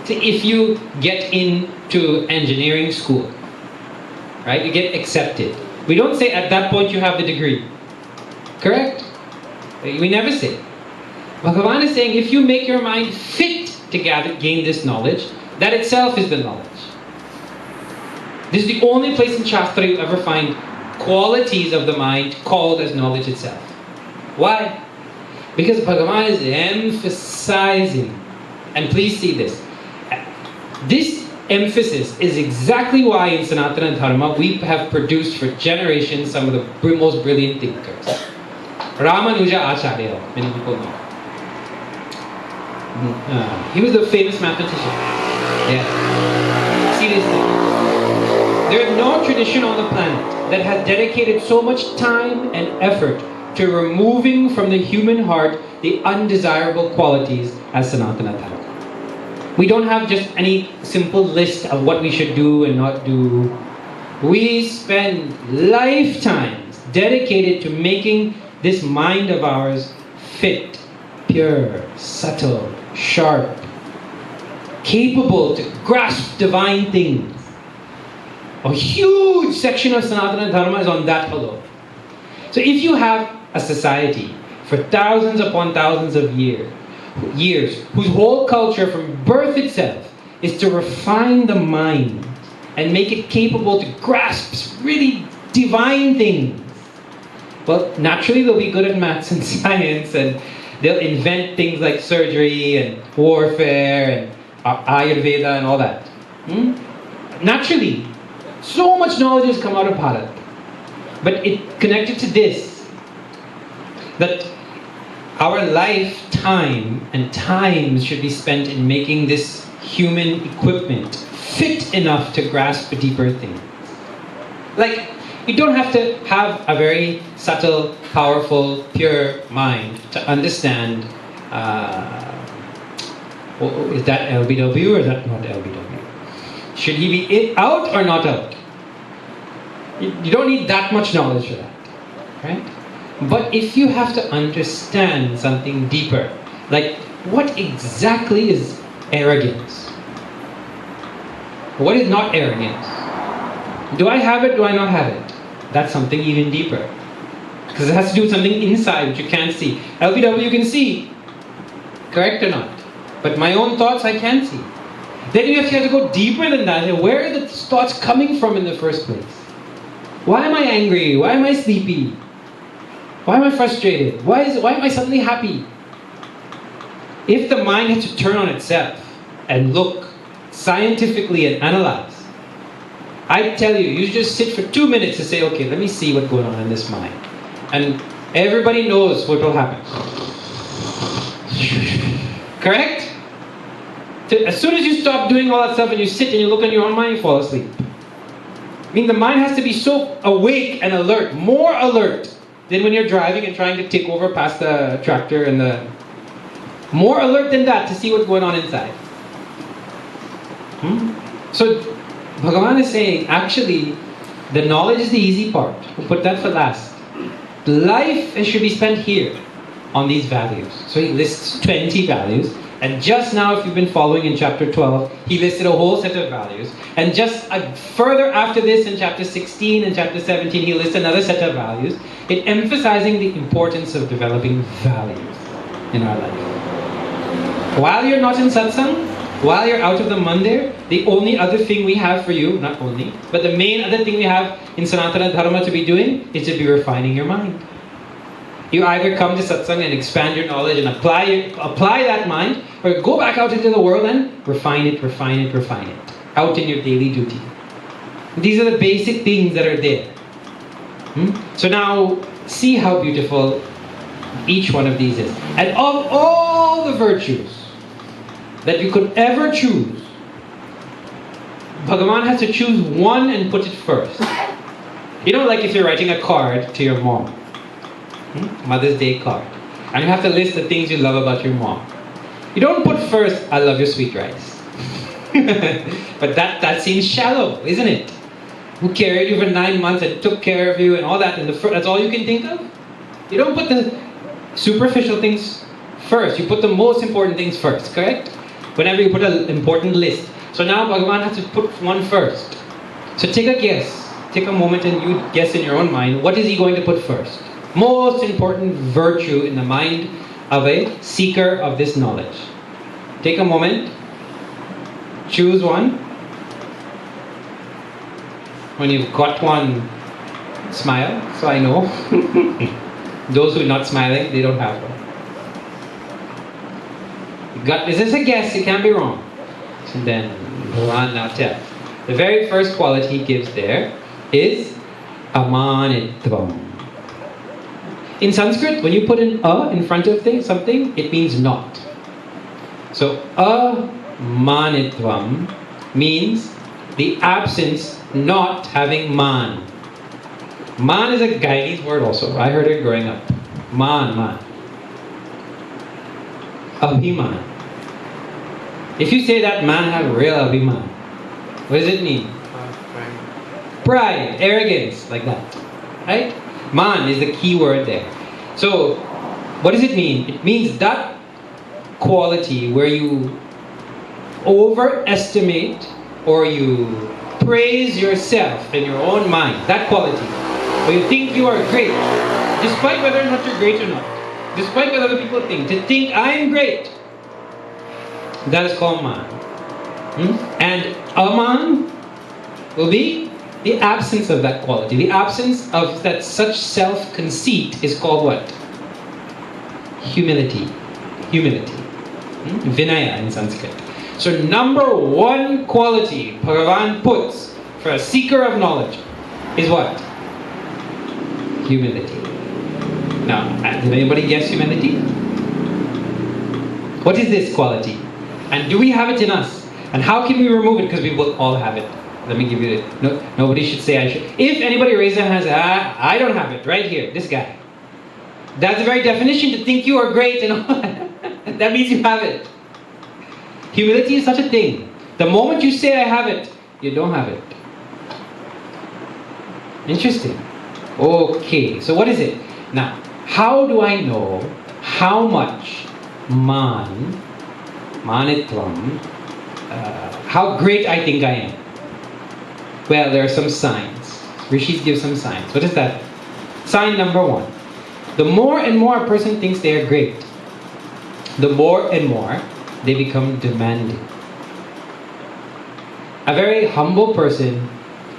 See, if you get into engineering school, right, you get accepted. We don't say at that point you have the degree. Correct? We never say. Bhagavan is saying if you make your mind fit to gain this knowledge, that itself is the knowledge. This is the only place in Shastra you ever find qualities of the mind called as knowledge itself. Why? Because Bhagavan is emphasizing, and please see this, this emphasis is exactly why in Sanatana Dharma we have produced for generations some of the most brilliant thinkers. Ramanuja Acharya, many people know. He was a famous mathematician. Yeah. Seriously. There is no tradition on the planet that has dedicated so much time and effort to removing from the human heart the undesirable qualities as Sanatana Dharma. We don't have just any simple list of what we should do and not do. We spend lifetimes dedicated to making this mind of ours fit, pure, subtle, sharp, capable to grasp divine things. A huge section of Sanatana Dharma is on that alone. So if you have a society for thousands upon thousands of years, whose whole culture from birth itself is to refine the mind and make it capable to grasp really divine things, well, naturally they'll be good at maths and science, and they'll invent things like surgery and warfare and Ayurveda and all that. Naturally, so much knowledge has come out of Bharat. But it connected to this, that our lifetime and time should be spent in making this human equipment fit enough to grasp deeper things. Like, You don't have to have a very subtle, powerful, pure mind to understand, is that LBW or is that not LBW? Should he be out or not out? You don't need that much knowledge for that, right? But if you have to understand something deeper, like what exactly is arrogance? What is not arrogance? Do I have it? Do I not have it? That's something even deeper. Because it has to do with something inside which you can't see. LBW you can see. Correct or not? But my own thoughts I can't see. Then you have to go deeper than that. And where are the thoughts coming from in the first place? Why am I angry? Why am I sleepy? Why am I frustrated? Why am I suddenly happy? If the mind had to turn on itself and look scientifically and analyze, I tell you, you just sit for 2 minutes to say, okay, let me see what's going on in this mind. And everybody knows what will happen. Correct? As soon as you stop doing all that stuff and you sit and you look in your own mind, you fall asleep. I mean, the mind has to be so awake and alert, more alert than when you're driving and trying to take over past the tractor and the... More alert than that to see what's going on inside. So, Bhagavan is saying, actually, the knowledge is the easy part. We'll put that for last. Life should be spent here on these values. So he lists 20 values. And just now, if you've been following in chapter 12, he listed a whole set of values. And just further after this, in chapter 16 and chapter 17, he lists another set of values. It emphasizing the importance of developing values in our life. While you're not in satsang, while you're out of the mandir, the only other thing we have for you, not only, but the main other thing we have in Sanatana Dharma to be doing is to be refining your mind. You either come to satsang and expand your knowledge and apply that mind, or go back out into the world and refine it out in your daily duty. These are the basic things that are there. So now, see how beautiful each one of these is. And of all the virtues that you could ever choose, Bhagavan has to choose one and put it first. You know, like if you're writing a card to your mom, Mother's Day card, and you have to list the things you love about your mom. You don't put first, I love your sweet rice. But that seems shallow, isn't it? Who carried you for 9 months and took care of you and all that, and that's all you can think of? You don't put the superficial things first. You put the most important things first, correct? Whenever you put an important list. So now Bhagavan has to put one first. So take a guess. Take a moment and you guess in your own mind, what is he going to put first? Most important virtue in the mind of a seeker of this knowledge. Take a moment. Choose one. When you've got one, smile, so I know. Those who are not smiling, they don't have one. This is a guess, it can't be wrong. And then Bhagavan now tells. The very first quality he gives there is amanitvam. In Sanskrit, when you put an a in front of something, it means not. So amanitvam means the absence, not having man. Man is a Guyanese word also. I heard it growing up. Man. Abhiman. If you say that man have real abhiman, what does it mean? Pride, arrogance, like that. Right? Man is the key word there. So, what does it mean? It means that quality where you overestimate or you praise yourself in your own mind. That quality. Where you think you are great, despite whether or not you're great or not. Despite what other people think. To think I'm great. That is called man. And aman will be the absence of that quality. The absence of that such self-conceit is called what? Humility. Vinaya in Sanskrit. So number one quality Bhagavan puts for a seeker of knowledge is what? Humility. Now, did anybody guess humility? What is this quality? And do we have it in us? And how can we remove it? Because we will all have it. Let me give you it. No, nobody should say I should. If anybody raises their hands, I don't have it. Right here, this guy. That's the very definition to think you are great and all. That means you have it. Humility is such a thing. The moment you say I have it, you don't have it. Interesting. Okay, so what is it? Now, how do I know how much manitvam, how great I think I am? Well, there are some signs. Rishis give some signs. What is that? Sign number 1. The more and more a person thinks they are great, the more and more they become demanding. A very humble person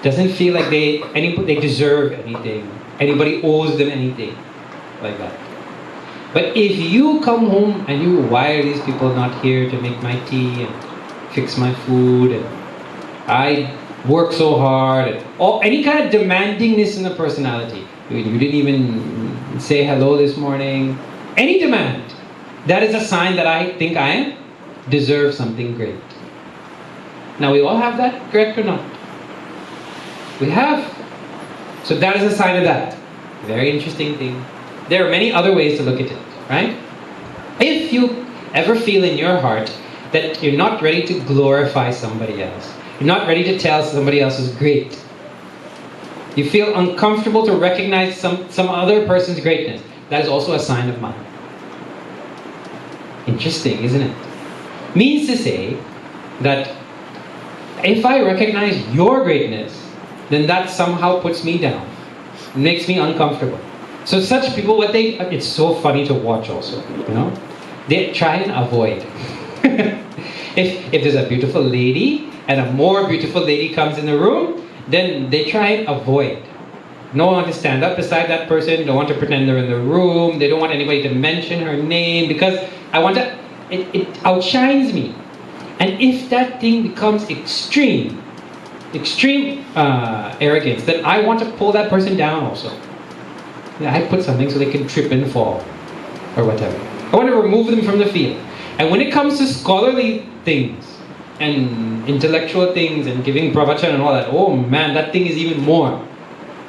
doesn't feel like they deserve anything. Anybody owes them anything. Like that. But if you come home and why are these people not here to make my tea and fix my food, and I work so hard, and any kind of demandingness in the personality. You didn't even say hello this morning. Any demand. That is a sign that I think I deserve something great. Now we all have that, correct or not? We have. So that is a sign of that. Very interesting thing. There are many other ways to look at it, right? If you ever feel in your heart that you're not ready to glorify somebody else, you're not ready to tell somebody else is great, you feel uncomfortable to recognize some other person's greatness, that is also a sign of mine. Interesting, isn't it? Means to say that if I recognize your greatness, then that somehow puts me down, makes me uncomfortable. So such people, it's so funny to watch also, they try and avoid. If there's a beautiful lady and a more beautiful lady comes in the room, then they try and avoid. No one wants to stand up beside that person, don't want to pretend they're in the room, they don't want anybody to mention her name because it outshines me. And if that thing becomes extreme arrogance, then I want to pull that person down also. I put something so they can trip and fall or whatever. I want to remove them from the field. And when it comes to scholarly things and intellectual things and giving pravachan and all that, oh man, that thing is even more.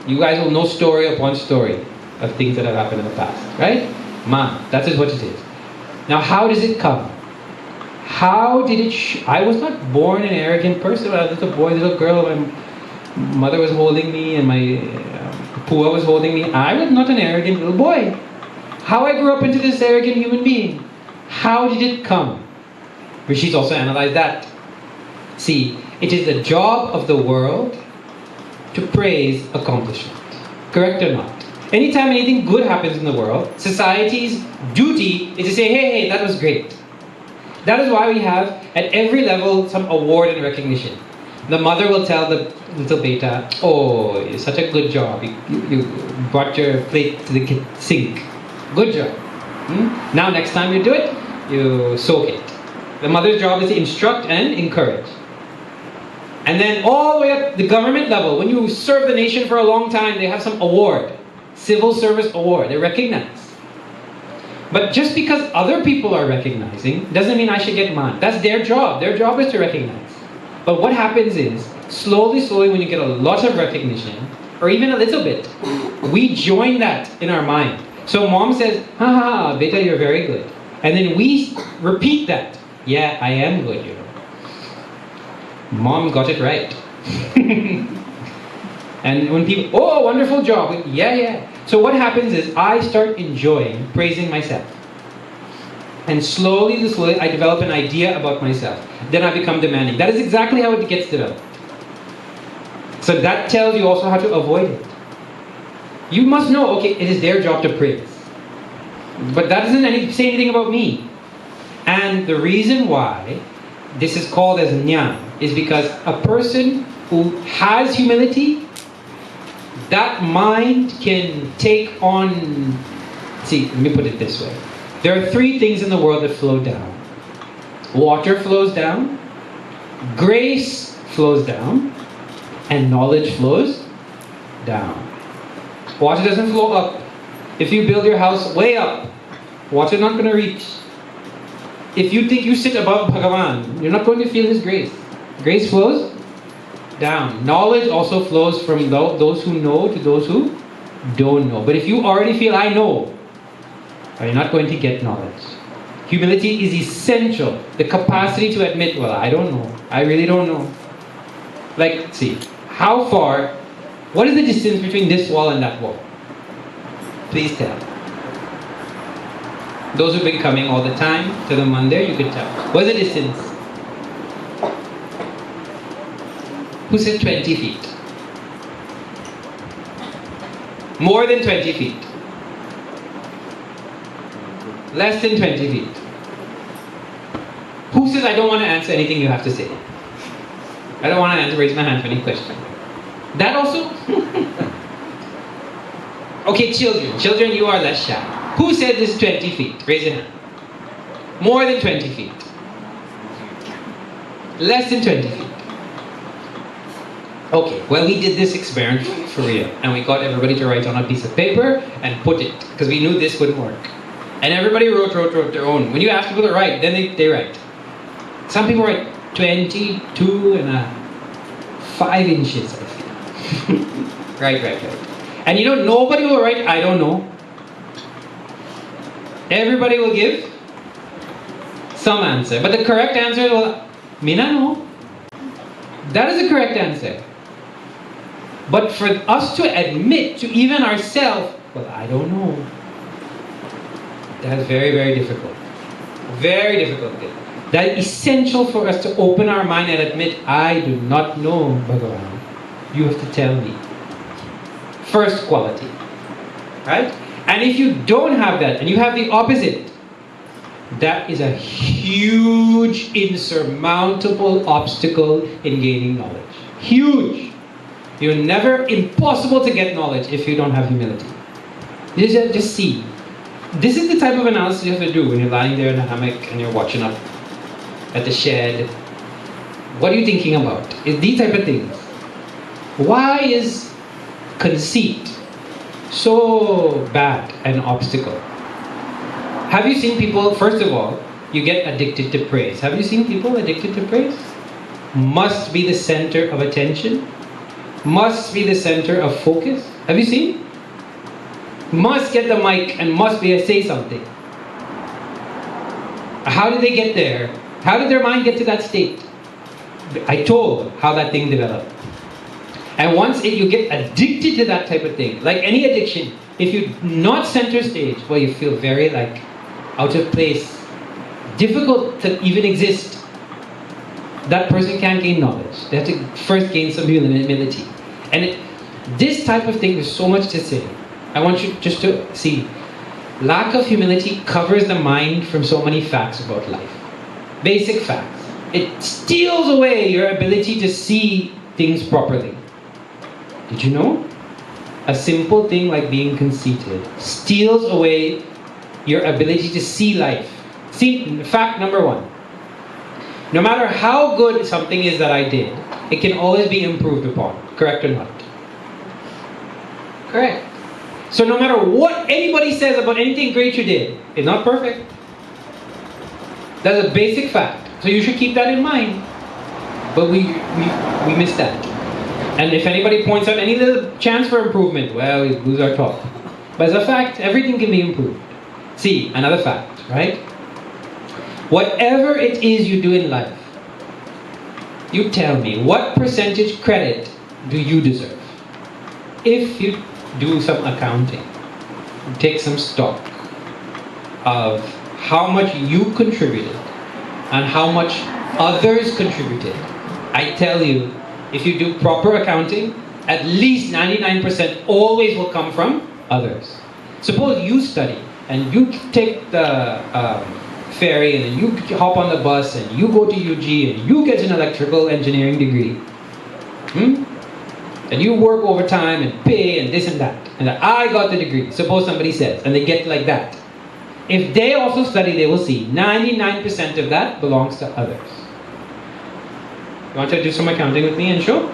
You guys will know story upon story of things that have happened in the past, right? Man, that is what it is. Now, how does it come? How did it? I was not born an arrogant person. When I was a little boy, little girl, my mother was holding me and my Pua was holding me. I was not an arrogant little boy. How I grew up into this arrogant human being? How did it come? Rishis also analyzed that. See, it is the job of the world to praise accomplishment. Correct or not? Anytime anything good happens in the world, society's duty is to say, hey, that was great. That is why we have, at every level, some award and recognition. The mother will tell the little beta, oh, it's such a good job. You brought your plate to the sink. Good job. Now next time you do it, you soak it. The mother's job is to instruct and encourage. And then all the way up the government level, when you serve the nation for a long time, they have some award. Civil service award. They recognize. But just because other people are recognizing doesn't mean I should get mine. That's their job. Their job is to recognize. But what happens is, slowly, when you get a lot of recognition, or even a little bit, we join that in our mind. So mom says, ha, beta, you're very good. And then we repeat that. Yeah, I am good, Mom got it right. And when people, oh, wonderful job. Yeah. So what happens is I start enjoying praising myself. And slowly, I develop an idea about myself. Then I become demanding. That is exactly how it gets developed. So that tells you also how to avoid it. You must know, okay, it is their job to praise. But that doesn't say anything about me. And the reason why this is called as jnana is because a person who has humility, that mind can take on, let me put it this way. There are 3 things in the world that flow down. Water flows down, grace flows down, and knowledge flows down. Water doesn't flow up. If you build your house way up, water is not going to reach. If you think you sit above Bhagavan, you're not going to feel His grace. Grace flows down. Knowledge also flows from those who know to those who don't know. But if you already feel, I know, you're not going to get knowledge. Humility is essential. The capacity to admit, well, I don't know. I really don't know. Like, see, how far, what is the distance between this wall and that wall? Please tell. Those who've been coming all the time to the mandir, you could tell. What's the distance? Who said 20 feet? More than 20 feet. Less than 20 feet. Who says I don't want to answer anything you have to say? I don't want to raise my hand for any question. That also? Okay, children. Children, you are less shy. Who said this is 20 feet? Raise your hand. More than 20 feet. Less than 20 feet. Okay, well, we did this experiment for real. And we got everybody to write on a piece of paper and put it. Because we knew this wouldn't work. And everybody wrote their own. When you ask people to write, then they write. Some people write 22 and 5 inches, I feel. Right. And you know, nobody will write, I don't know. Everybody will give some answer. But the correct answer is, Mina no. That is the correct answer. But for us to admit to even ourselves, well, I don't know. That's very, very difficult. Very difficult. That is essential for us to open our mind and admit, I do not know, Bhagavan. You have to tell me. First quality. Right? And if you don't have that, and you have the opposite, that is a huge, insurmountable obstacle in gaining knowledge. Huge. You're never impossible to get knowledge if you don't have humility. Just see. This is the type of analysis you have to do when you're lying there in a hammock and you're watching up at the shed. What are you thinking about? It's these type of things. Why is conceit so bad an obstacle? Have you seen people, first of all, you get addicted to praise. Have you seen people addicted to praise? Must be the center of attention. Must be the center of focus. Have you seen? Must get the mic and must be a say something. How did they get there? How did their mind get to that state? I told how that thing developed. And once you get addicted to that type of thing, like any addiction, if you're not center stage, well, you feel very out of place, difficult to even exist. That person can't gain knowledge. They have to first gain some humility. And this type of thing, there's so much to say. I want you just to see, lack of humility covers the mind from so many facts about life. Basic facts. It steals away your ability to see things properly. Did you know? A simple thing like being conceited steals away your ability to see life. See, fact number 1. No matter how good something is that I did, it can always be improved upon. Correct or not? Correct. So no matter what anybody says about anything great you did, it's not perfect. That's a basic fact. So you should keep that in mind. But we miss that. And if anybody points out any little chance for improvement, well, we lose our talk. But as a fact, everything can be improved. See, another fact, right? Whatever it is you do in life, you tell me, what percentage credit do you deserve? If you do some accounting, take some stock of how much you contributed and how much others contributed, I tell you, if you do proper accounting, at least 99% always will come from others. Suppose you study and you take the ferry and then you hop on the bus and you go to UG and you get an electrical engineering degree. And you work overtime and pay and this and that. And I got the degree, suppose somebody says, and they get like that. If they also study, they will see 99% of that belongs to others. You want to do some accounting with me and show?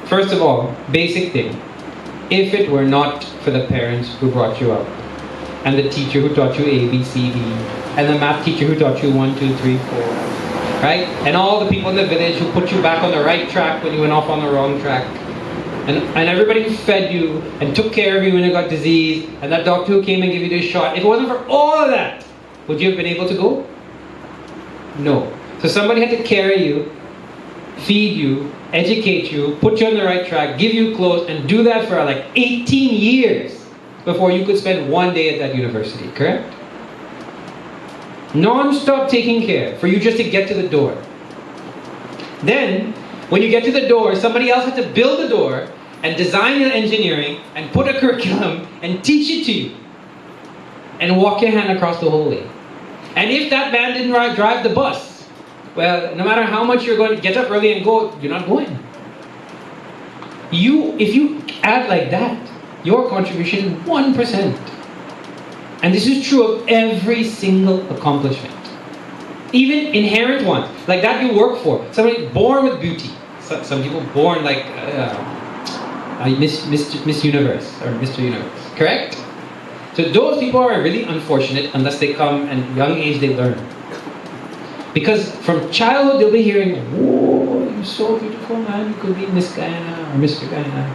First of all, basic thing. If it were not for the parents who brought you up, and the teacher who taught you A, B, C, D, and the math teacher who taught you 1, 2, 3, 4, right? And all the people in the village who put you back on the right track when you went off on the wrong track. And everybody who fed you and took care of you when you got disease, and that doctor who came and gave you the shot. If it wasn't for all of that, would you have been able to go? No. So somebody had to carry you, feed you, educate you, put you on the right track, give you clothes, and do that for like 18 years before you could spend one day at that university, correct? Non-stop taking care for you just to get to the door. Then, when you get to the door, somebody else had to build the door and design the engineering and put a curriculum and teach it to you and walk your hand across the whole way. And if that man didn't drive the bus, well, no matter how much you're going to get up early and go, you're not going. If you add like that, your contribution is 1%. And this is true of every single accomplishment. Even inherent ones, like that you work for. Somebody born with beauty. Some people born like Miss Universe or Mr. Universe, correct? So those people are really unfortunate unless they come and at young age they learn. Because from childhood they'll be hearing, "Whoa, you're so beautiful, man, you could be Miss Guyana or Mr. Guyana."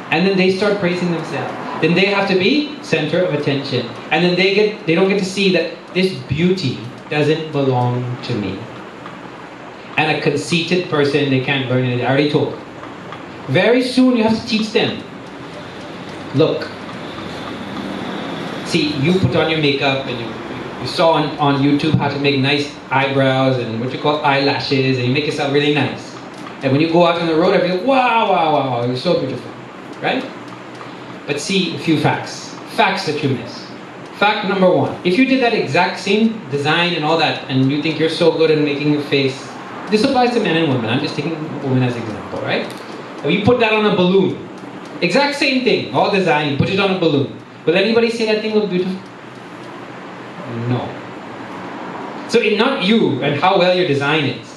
And then they start praising themselves. Then they have to be center of attention. And then they don't get to see that this beauty doesn't belong to me. And a conceited person, they can't burn it. I already told. Very soon you have to teach them. Look, see, you put on your makeup and you saw on YouTube how to make nice eyebrows and what you call eyelashes, and you make yourself really nice. And when you go out on the road, everybody's like, wow, wow, wow, you're so beautiful, right? But see a few facts that you miss. Fact number 1, if you did that exact same design and all that, and you think you're so good at making your face, this applies to men and women, I'm just taking women as an example, right? If you put that on a balloon, exact same thing, all design, you put it on a balloon. Will anybody say that thing look beautiful? No. So it's not you and how well your design is.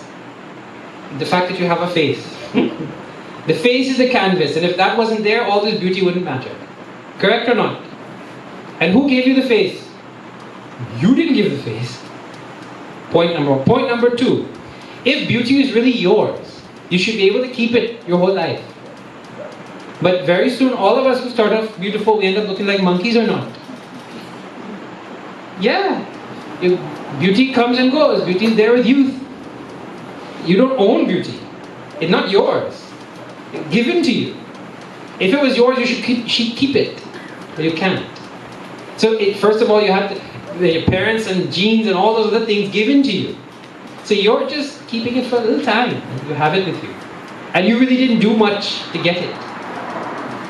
The fact that you have a face. The face is the canvas, and if that wasn't there, all this beauty wouldn't matter. Correct or not? And who gave you the face? You didn't give the face. Point number 1. Point number 2. If beauty is really yours, you should be able to keep it your whole life. But very soon, all of us who start off beautiful, we end up looking like monkeys or not. Yeah. Beauty comes and goes. Beauty is there with youth. You don't own beauty. It's not yours. It's given to you. If it was yours, you should keep it. But you can't. So first of all, you have your parents and genes and all those other things given to you. So you're just keeping it for a little time. You have it with you. And you really didn't do much to get it.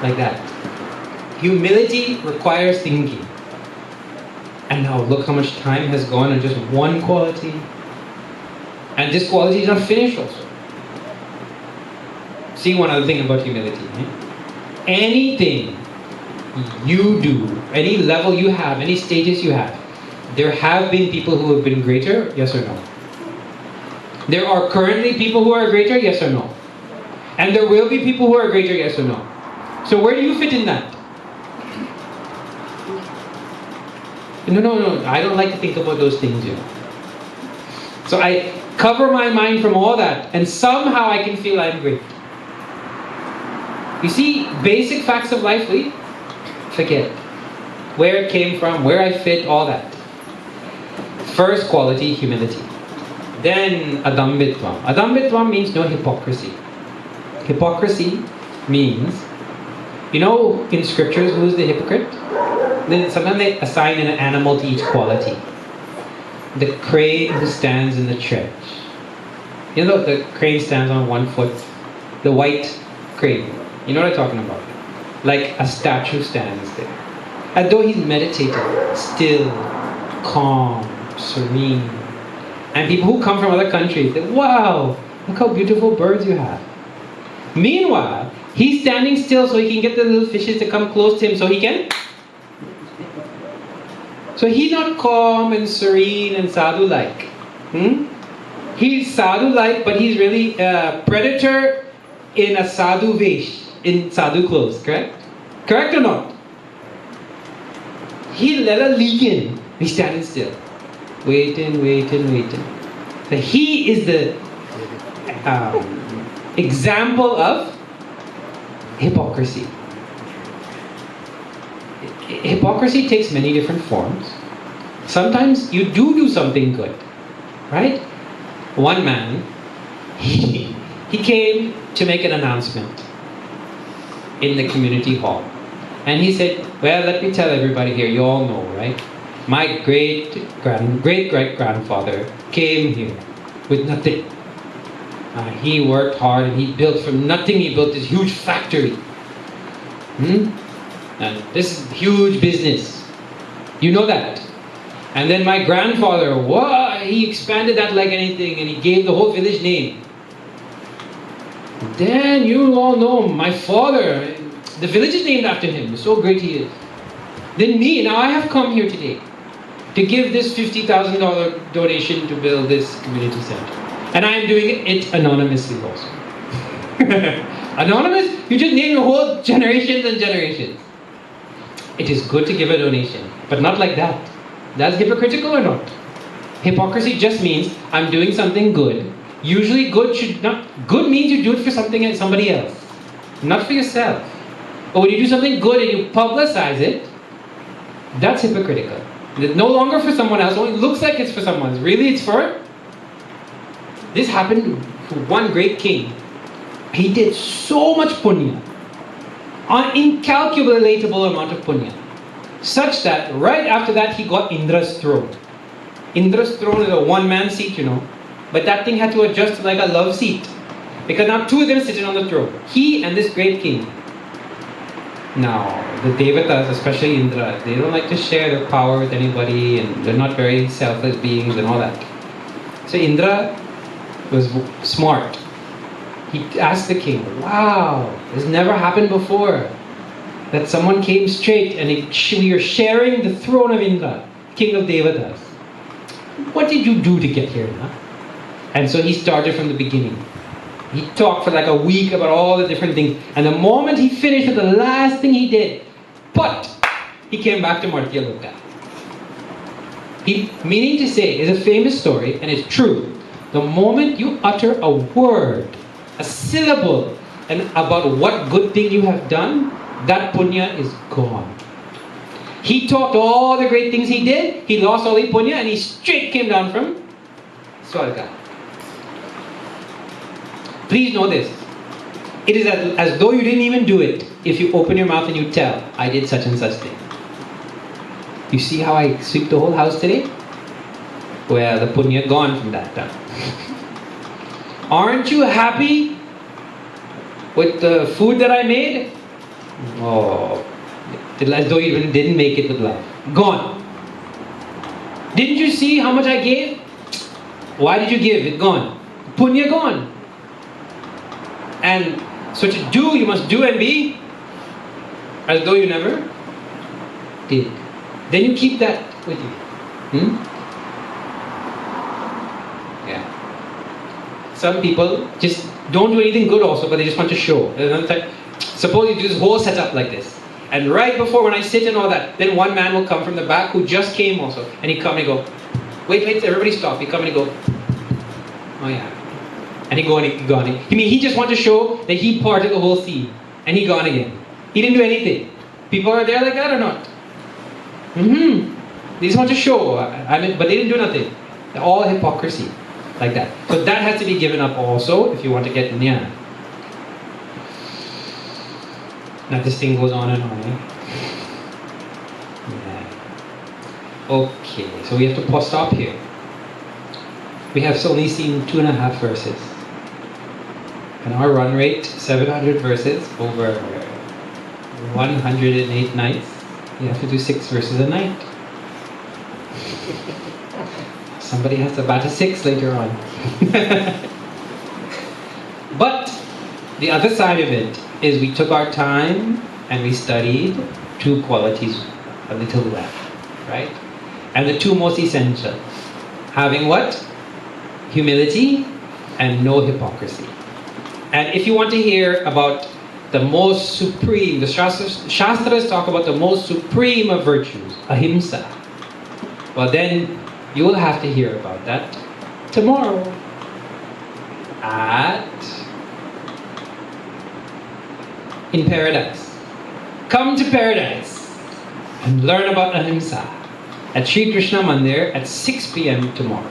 Like that. Humility requires thinking. And now look how much time has gone on just one quality. And this quality is not finished also. See one other thing about humility. Anything you do, any level you have, any stages you have, there have been people who have been greater, yes or no? There are currently people who are greater, yes or no? And there will be people who are greater, yes or no? So where do you fit in that? No, I don't like to think about those things, So I cover my mind from all that, and somehow I can feel I'm great. You see, basic facts of life, we forget. Where it came from, where I fit, all that. First quality, humility. Then adambitvam. Adambitvam means no hypocrisy. Hypocrisy means, in scriptures, who's the hypocrite? Then sometimes they assign an animal to each quality. The crane who stands in the trench. The crane stands on one foot. The white crane. You know what I'm talking about? Like a statue stands there. As though he's meditating, still, calm, serene. And people who come from other countries, they, wow, look how beautiful birds you have. Meanwhile, he's standing still so he can get the little fishes to come close to him so he can. So he's not calm and serene and sadhu-like. He's sadhu-like, but he's really a predator in a sadhu vesh. In sadhu clothes, correct? Correct or not? He let a leak in. He's standing still. Waiting. So he is the example of hypocrisy. Hypocrisy takes many different forms. Sometimes you do something good, right? One man, he came to make an announcement in the community hall. And he said, well, let me tell everybody here, you all know, right? My great-great-grandfather came here with nothing. He worked hard and he built from nothing, he built this huge factory. And this is huge business. You know that. And then my grandfather, he expanded that like anything and he gave the whole village name. Then you all know my father, the village is named after him, so great he is. Then me, now I have come here today to give this $50,000 donation to build this community center. And I am doing it anonymously also. Anonymous? You just name your whole generations and generations. It is good to give a donation, but not like that. That's hypocritical or not? Hypocrisy just means I'm doing something good. Usually good means you do it for somebody else, not for yourself. But when you do something good and you publicize it, that's hypocritical. It's no longer for someone else. It looks like it's for someone else. Really, it's for... This happened to one great king. He did so much punya, an incalculable amount of punya, such that right after that he got Indra's throne. Indra's throne is a one-man seat, you know, but that thing had to adjust to like a love seat, because now two of them sitting on the throne, he and this great king. Now, the Devatas, especially Indra, they don't like to share their power with anybody, and they're not very selfless beings and all that. So Indra was smart. He asked the king, wow, this never happened before, that someone came straight and we are sharing the throne of Indra, king of Devatas. What did you do to get here, huh? And so he started from the beginning. He talked for like a week about all the different things. And the moment he finished with the last thing he did, but he came back to Martya Loka. Meaning to say, is a famous story, and it's true. The moment you utter a word, a syllable, and about what good thing you have done, that punya is gone. He talked all the great things he did, he lost all the punya, and he straight came down from Swarga. Please know this. It is as though you didn't even do it if you open your mouth and you tell, I did such and such thing. You see how I sweep the whole house today? Well, the punya gone from that time. Aren't you happy with the food that I made? Oh, as though you didn't make it with love. Gone. Didn't you see how much I gave? Why did you give? It gone. Punya gone. And so to do, you must do and be as though you never did. Then you keep that with you. Yeah. Some people just don't do anything good also, but they just want to show. Another time, suppose you do this whole setup like this. And right before when I sit and all that, then one man will come from the back who just came also. And he come and go, wait, everybody stop. He come and he go, oh yeah. And he go and he gone. He just want to show that he parted the whole scene. And he gone again. He didn't do anything. People are there like that or not? They just want to show. But they didn't do nothing. They're all hypocrisy. Like that. So that has to be given up also if you want to get jnana. Now this thing goes on and on. Yeah. Okay, so we have to stop here. We have only seen 2.5 verses. And our run rate, 700 verses over 108 nights. You have to do 6 verses a night. Somebody has to bat a 6 later on. But the other side of it is we took our time and we studied 2 qualities a little well, right? And the 2 most essential. Having what? Humility and no hypocrisy. And if you want to hear about the most supreme, the Shastras talk about the most supreme of virtues, ahimsa. Well then, you will have to hear about that tomorrow in paradise. Come to paradise and learn about Ahimsa at Sri Krishna Mandir at 6 p.m. tomorrow.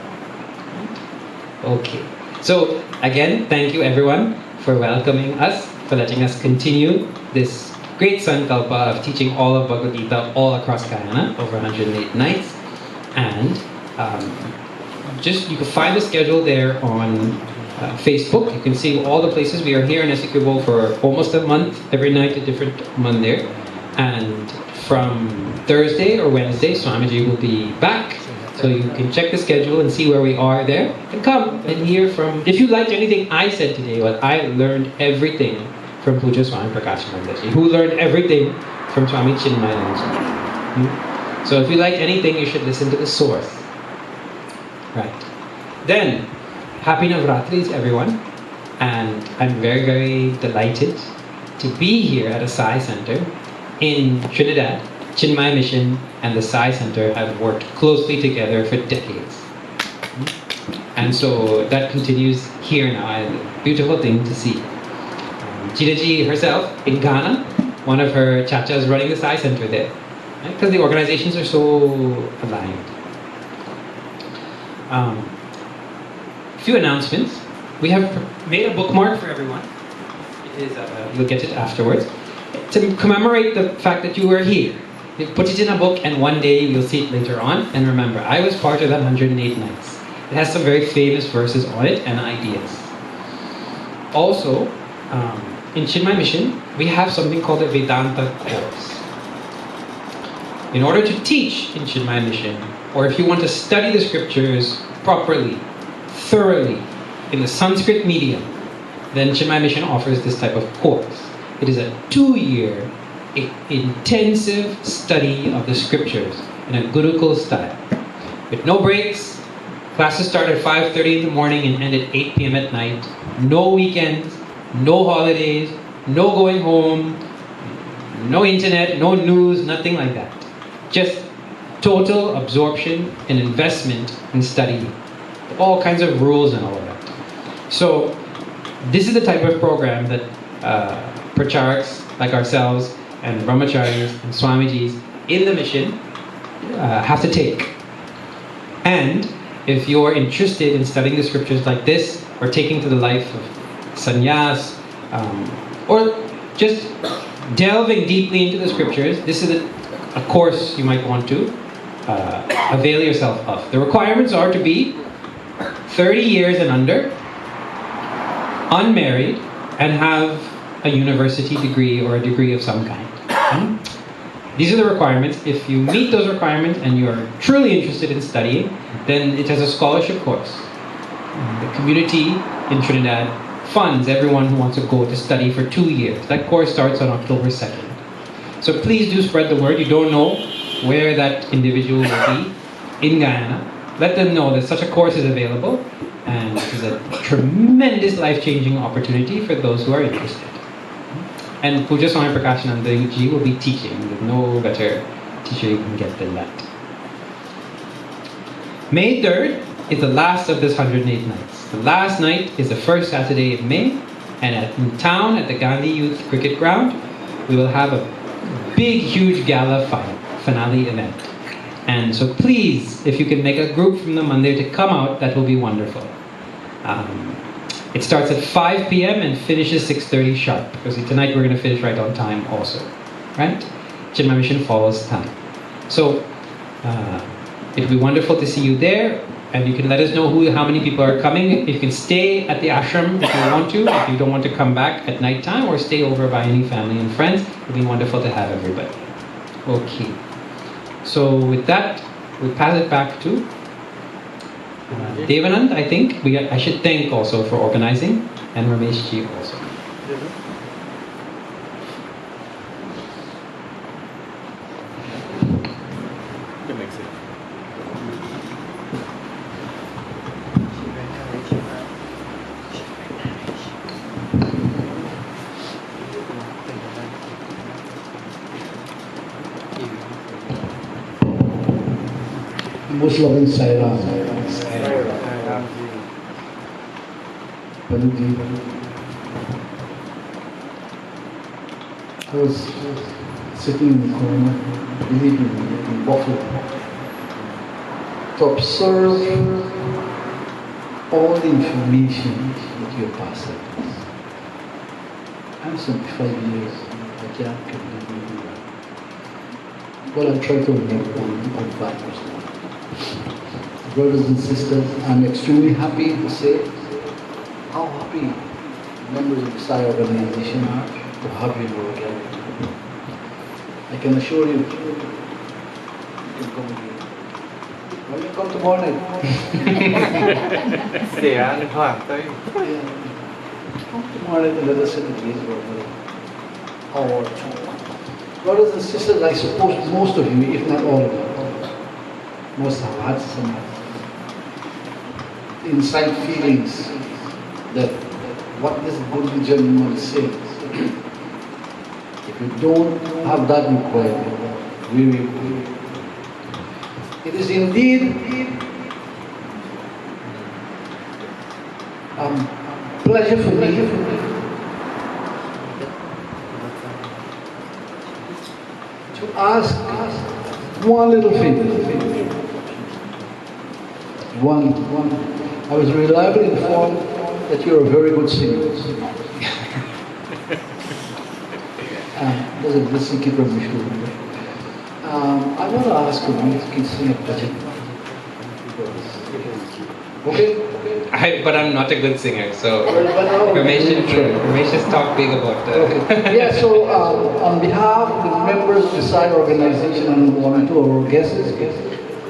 Okay. So again, thank you everyone for welcoming us, for letting us continue this great Sankalpa of teaching all of Bhagavad Gita all across Guyana over 108 nights. And you can find the schedule there on Facebook. You can see all the places. We are here in Essequibo for almost a month, every night a different mandir. And from Thursday or Wednesday, Swamiji will be back. So you can check the schedule and see where we are there. And come and hear from... If you liked anything I said today, well, I learned everything from Puja Swami Prakashanandaji, who learned everything from Swami Chinmayanandaji. So if you liked anything, you should listen to the source. Right. Then, Happy Navratris, everyone. And I'm very, very delighted to be here at a Sai Center in Trinidad. Chinmaya Mission and the Sai Center have worked closely together for decades. And so that continues here now. A beautiful thing to see. Gita Ji herself in Ghana, one of her chachas running the Sai Center there. Because the organizations are so aligned. Few announcements. We have made a bookmark for everyone. It is, you'll get it afterwards. To commemorate the fact that you were here. You put it in a book and one day you'll see it later on. And remember, I was part of that 108 nights. It has some very famous verses on it and ideas. Also, in Chinmaya Mission, we have something called a Vedanta course. In order to teach in Chinmaya Mission, or if you want to study the scriptures properly, thoroughly, in the Sanskrit medium, then Chinmaya Mission offers this type of course. It is a 2-year intensive study of the scriptures in a Gurukul style. With no breaks, classes start at 5:30 in the morning and end at 8 p.m. at night. No weekends, no holidays, no going home, no internet, no news, nothing like that. Just total absorption and investment in studying. All kinds of rules and all of that. So this is the type of program that pracharaks like ourselves and brahmacharis and swamijis in the mission have to take. And if you're interested in studying the scriptures like this, or taking to the life of sannyas, or just delving deeply into the scriptures, this is a course you might want to avail yourself of. The requirements are to be 30 years and under, unmarried, and have a university degree or a degree of some kind. These are the requirements. If you meet those requirements and you are truly interested in studying, then it has a scholarship course. The community in Trinidad funds everyone who wants to go to study for 2 years. That course starts on October 2nd. So please do spread the word. You don't know where that individual will be in Guyana. Let them know that such a course is available, and it is a tremendous life-changing opportunity for those who are interested. And Puja Swami Prakashananda Ji will be teaching. There's no better teacher you can get than that. May 3rd is the last of this 108 nights. The last night is the first Saturday of May, and in town at the Gandhi Youth Cricket Ground, we will have a big, huge gala finale event. And so please, if you can make a group from the Mandir to come out, that will be wonderful. It starts at 5 p.m. and finishes 6:30 sharp, because tonight we're going to finish right on time also. Right? Chinmaya Mission follows time. So it'll be wonderful to see you there, and you can let us know how many people are coming. You can stay at the ashram if you want to, if you don't want to come back at night time, or stay over by any family and friends. It'll be wonderful to have everybody. Okay. So with that, we'll pass it back to Devanand, I think. I should thank also for organizing, and Ramesh Ji also. Most loving Sai Ram. Panuji. I was sitting in the corner, believe me, in waffle, to observe all the information that you're passing. I'm 75 years, I can't completely do that. Well, I'm trying to remember 1.5%. Brothers and sisters, I'm extremely happy to say how happy members of the Sai organization are to have you here again. I can assure you, you can come again. When you come tomorrow night. Yeah. Come tomorrow night and let us sit at least for an hour or two. Brothers and sisters, I suppose most of you, if not all of you, must have had some inside feelings that what this good gentleman is saying, if you don't have that requirement, we will. It is indeed a pleasure for me to ask one little favor. One. I was reliably informed that you're a very good singer. There's a blessing keeper of the show. I want to ask you to sing a bhajan. Okay? But I'm not a good singer, so Ramesh just talk big about that. Okay. Yeah, so on behalf of the members of the Sai organization and one or two of our guests,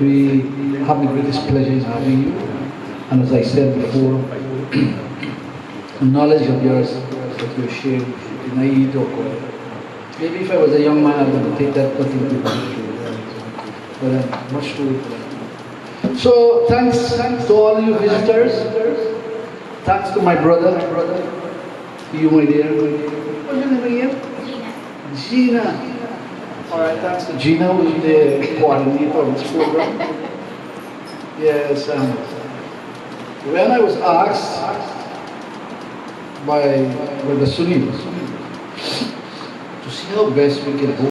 we have the greatest pleasure in having you. And as I said before, the knowledge of yours that you shared, naive or maybe if I was a young man, I would take that nothing to do. But I'm much too. So thanks to all you visitors. Thanks to my brother, to you, my dear. What's your name again? Gina. All right, thanks to Gina, who is the coordinator of this program. Yes. When I was asked by the Sunnis to see how best we can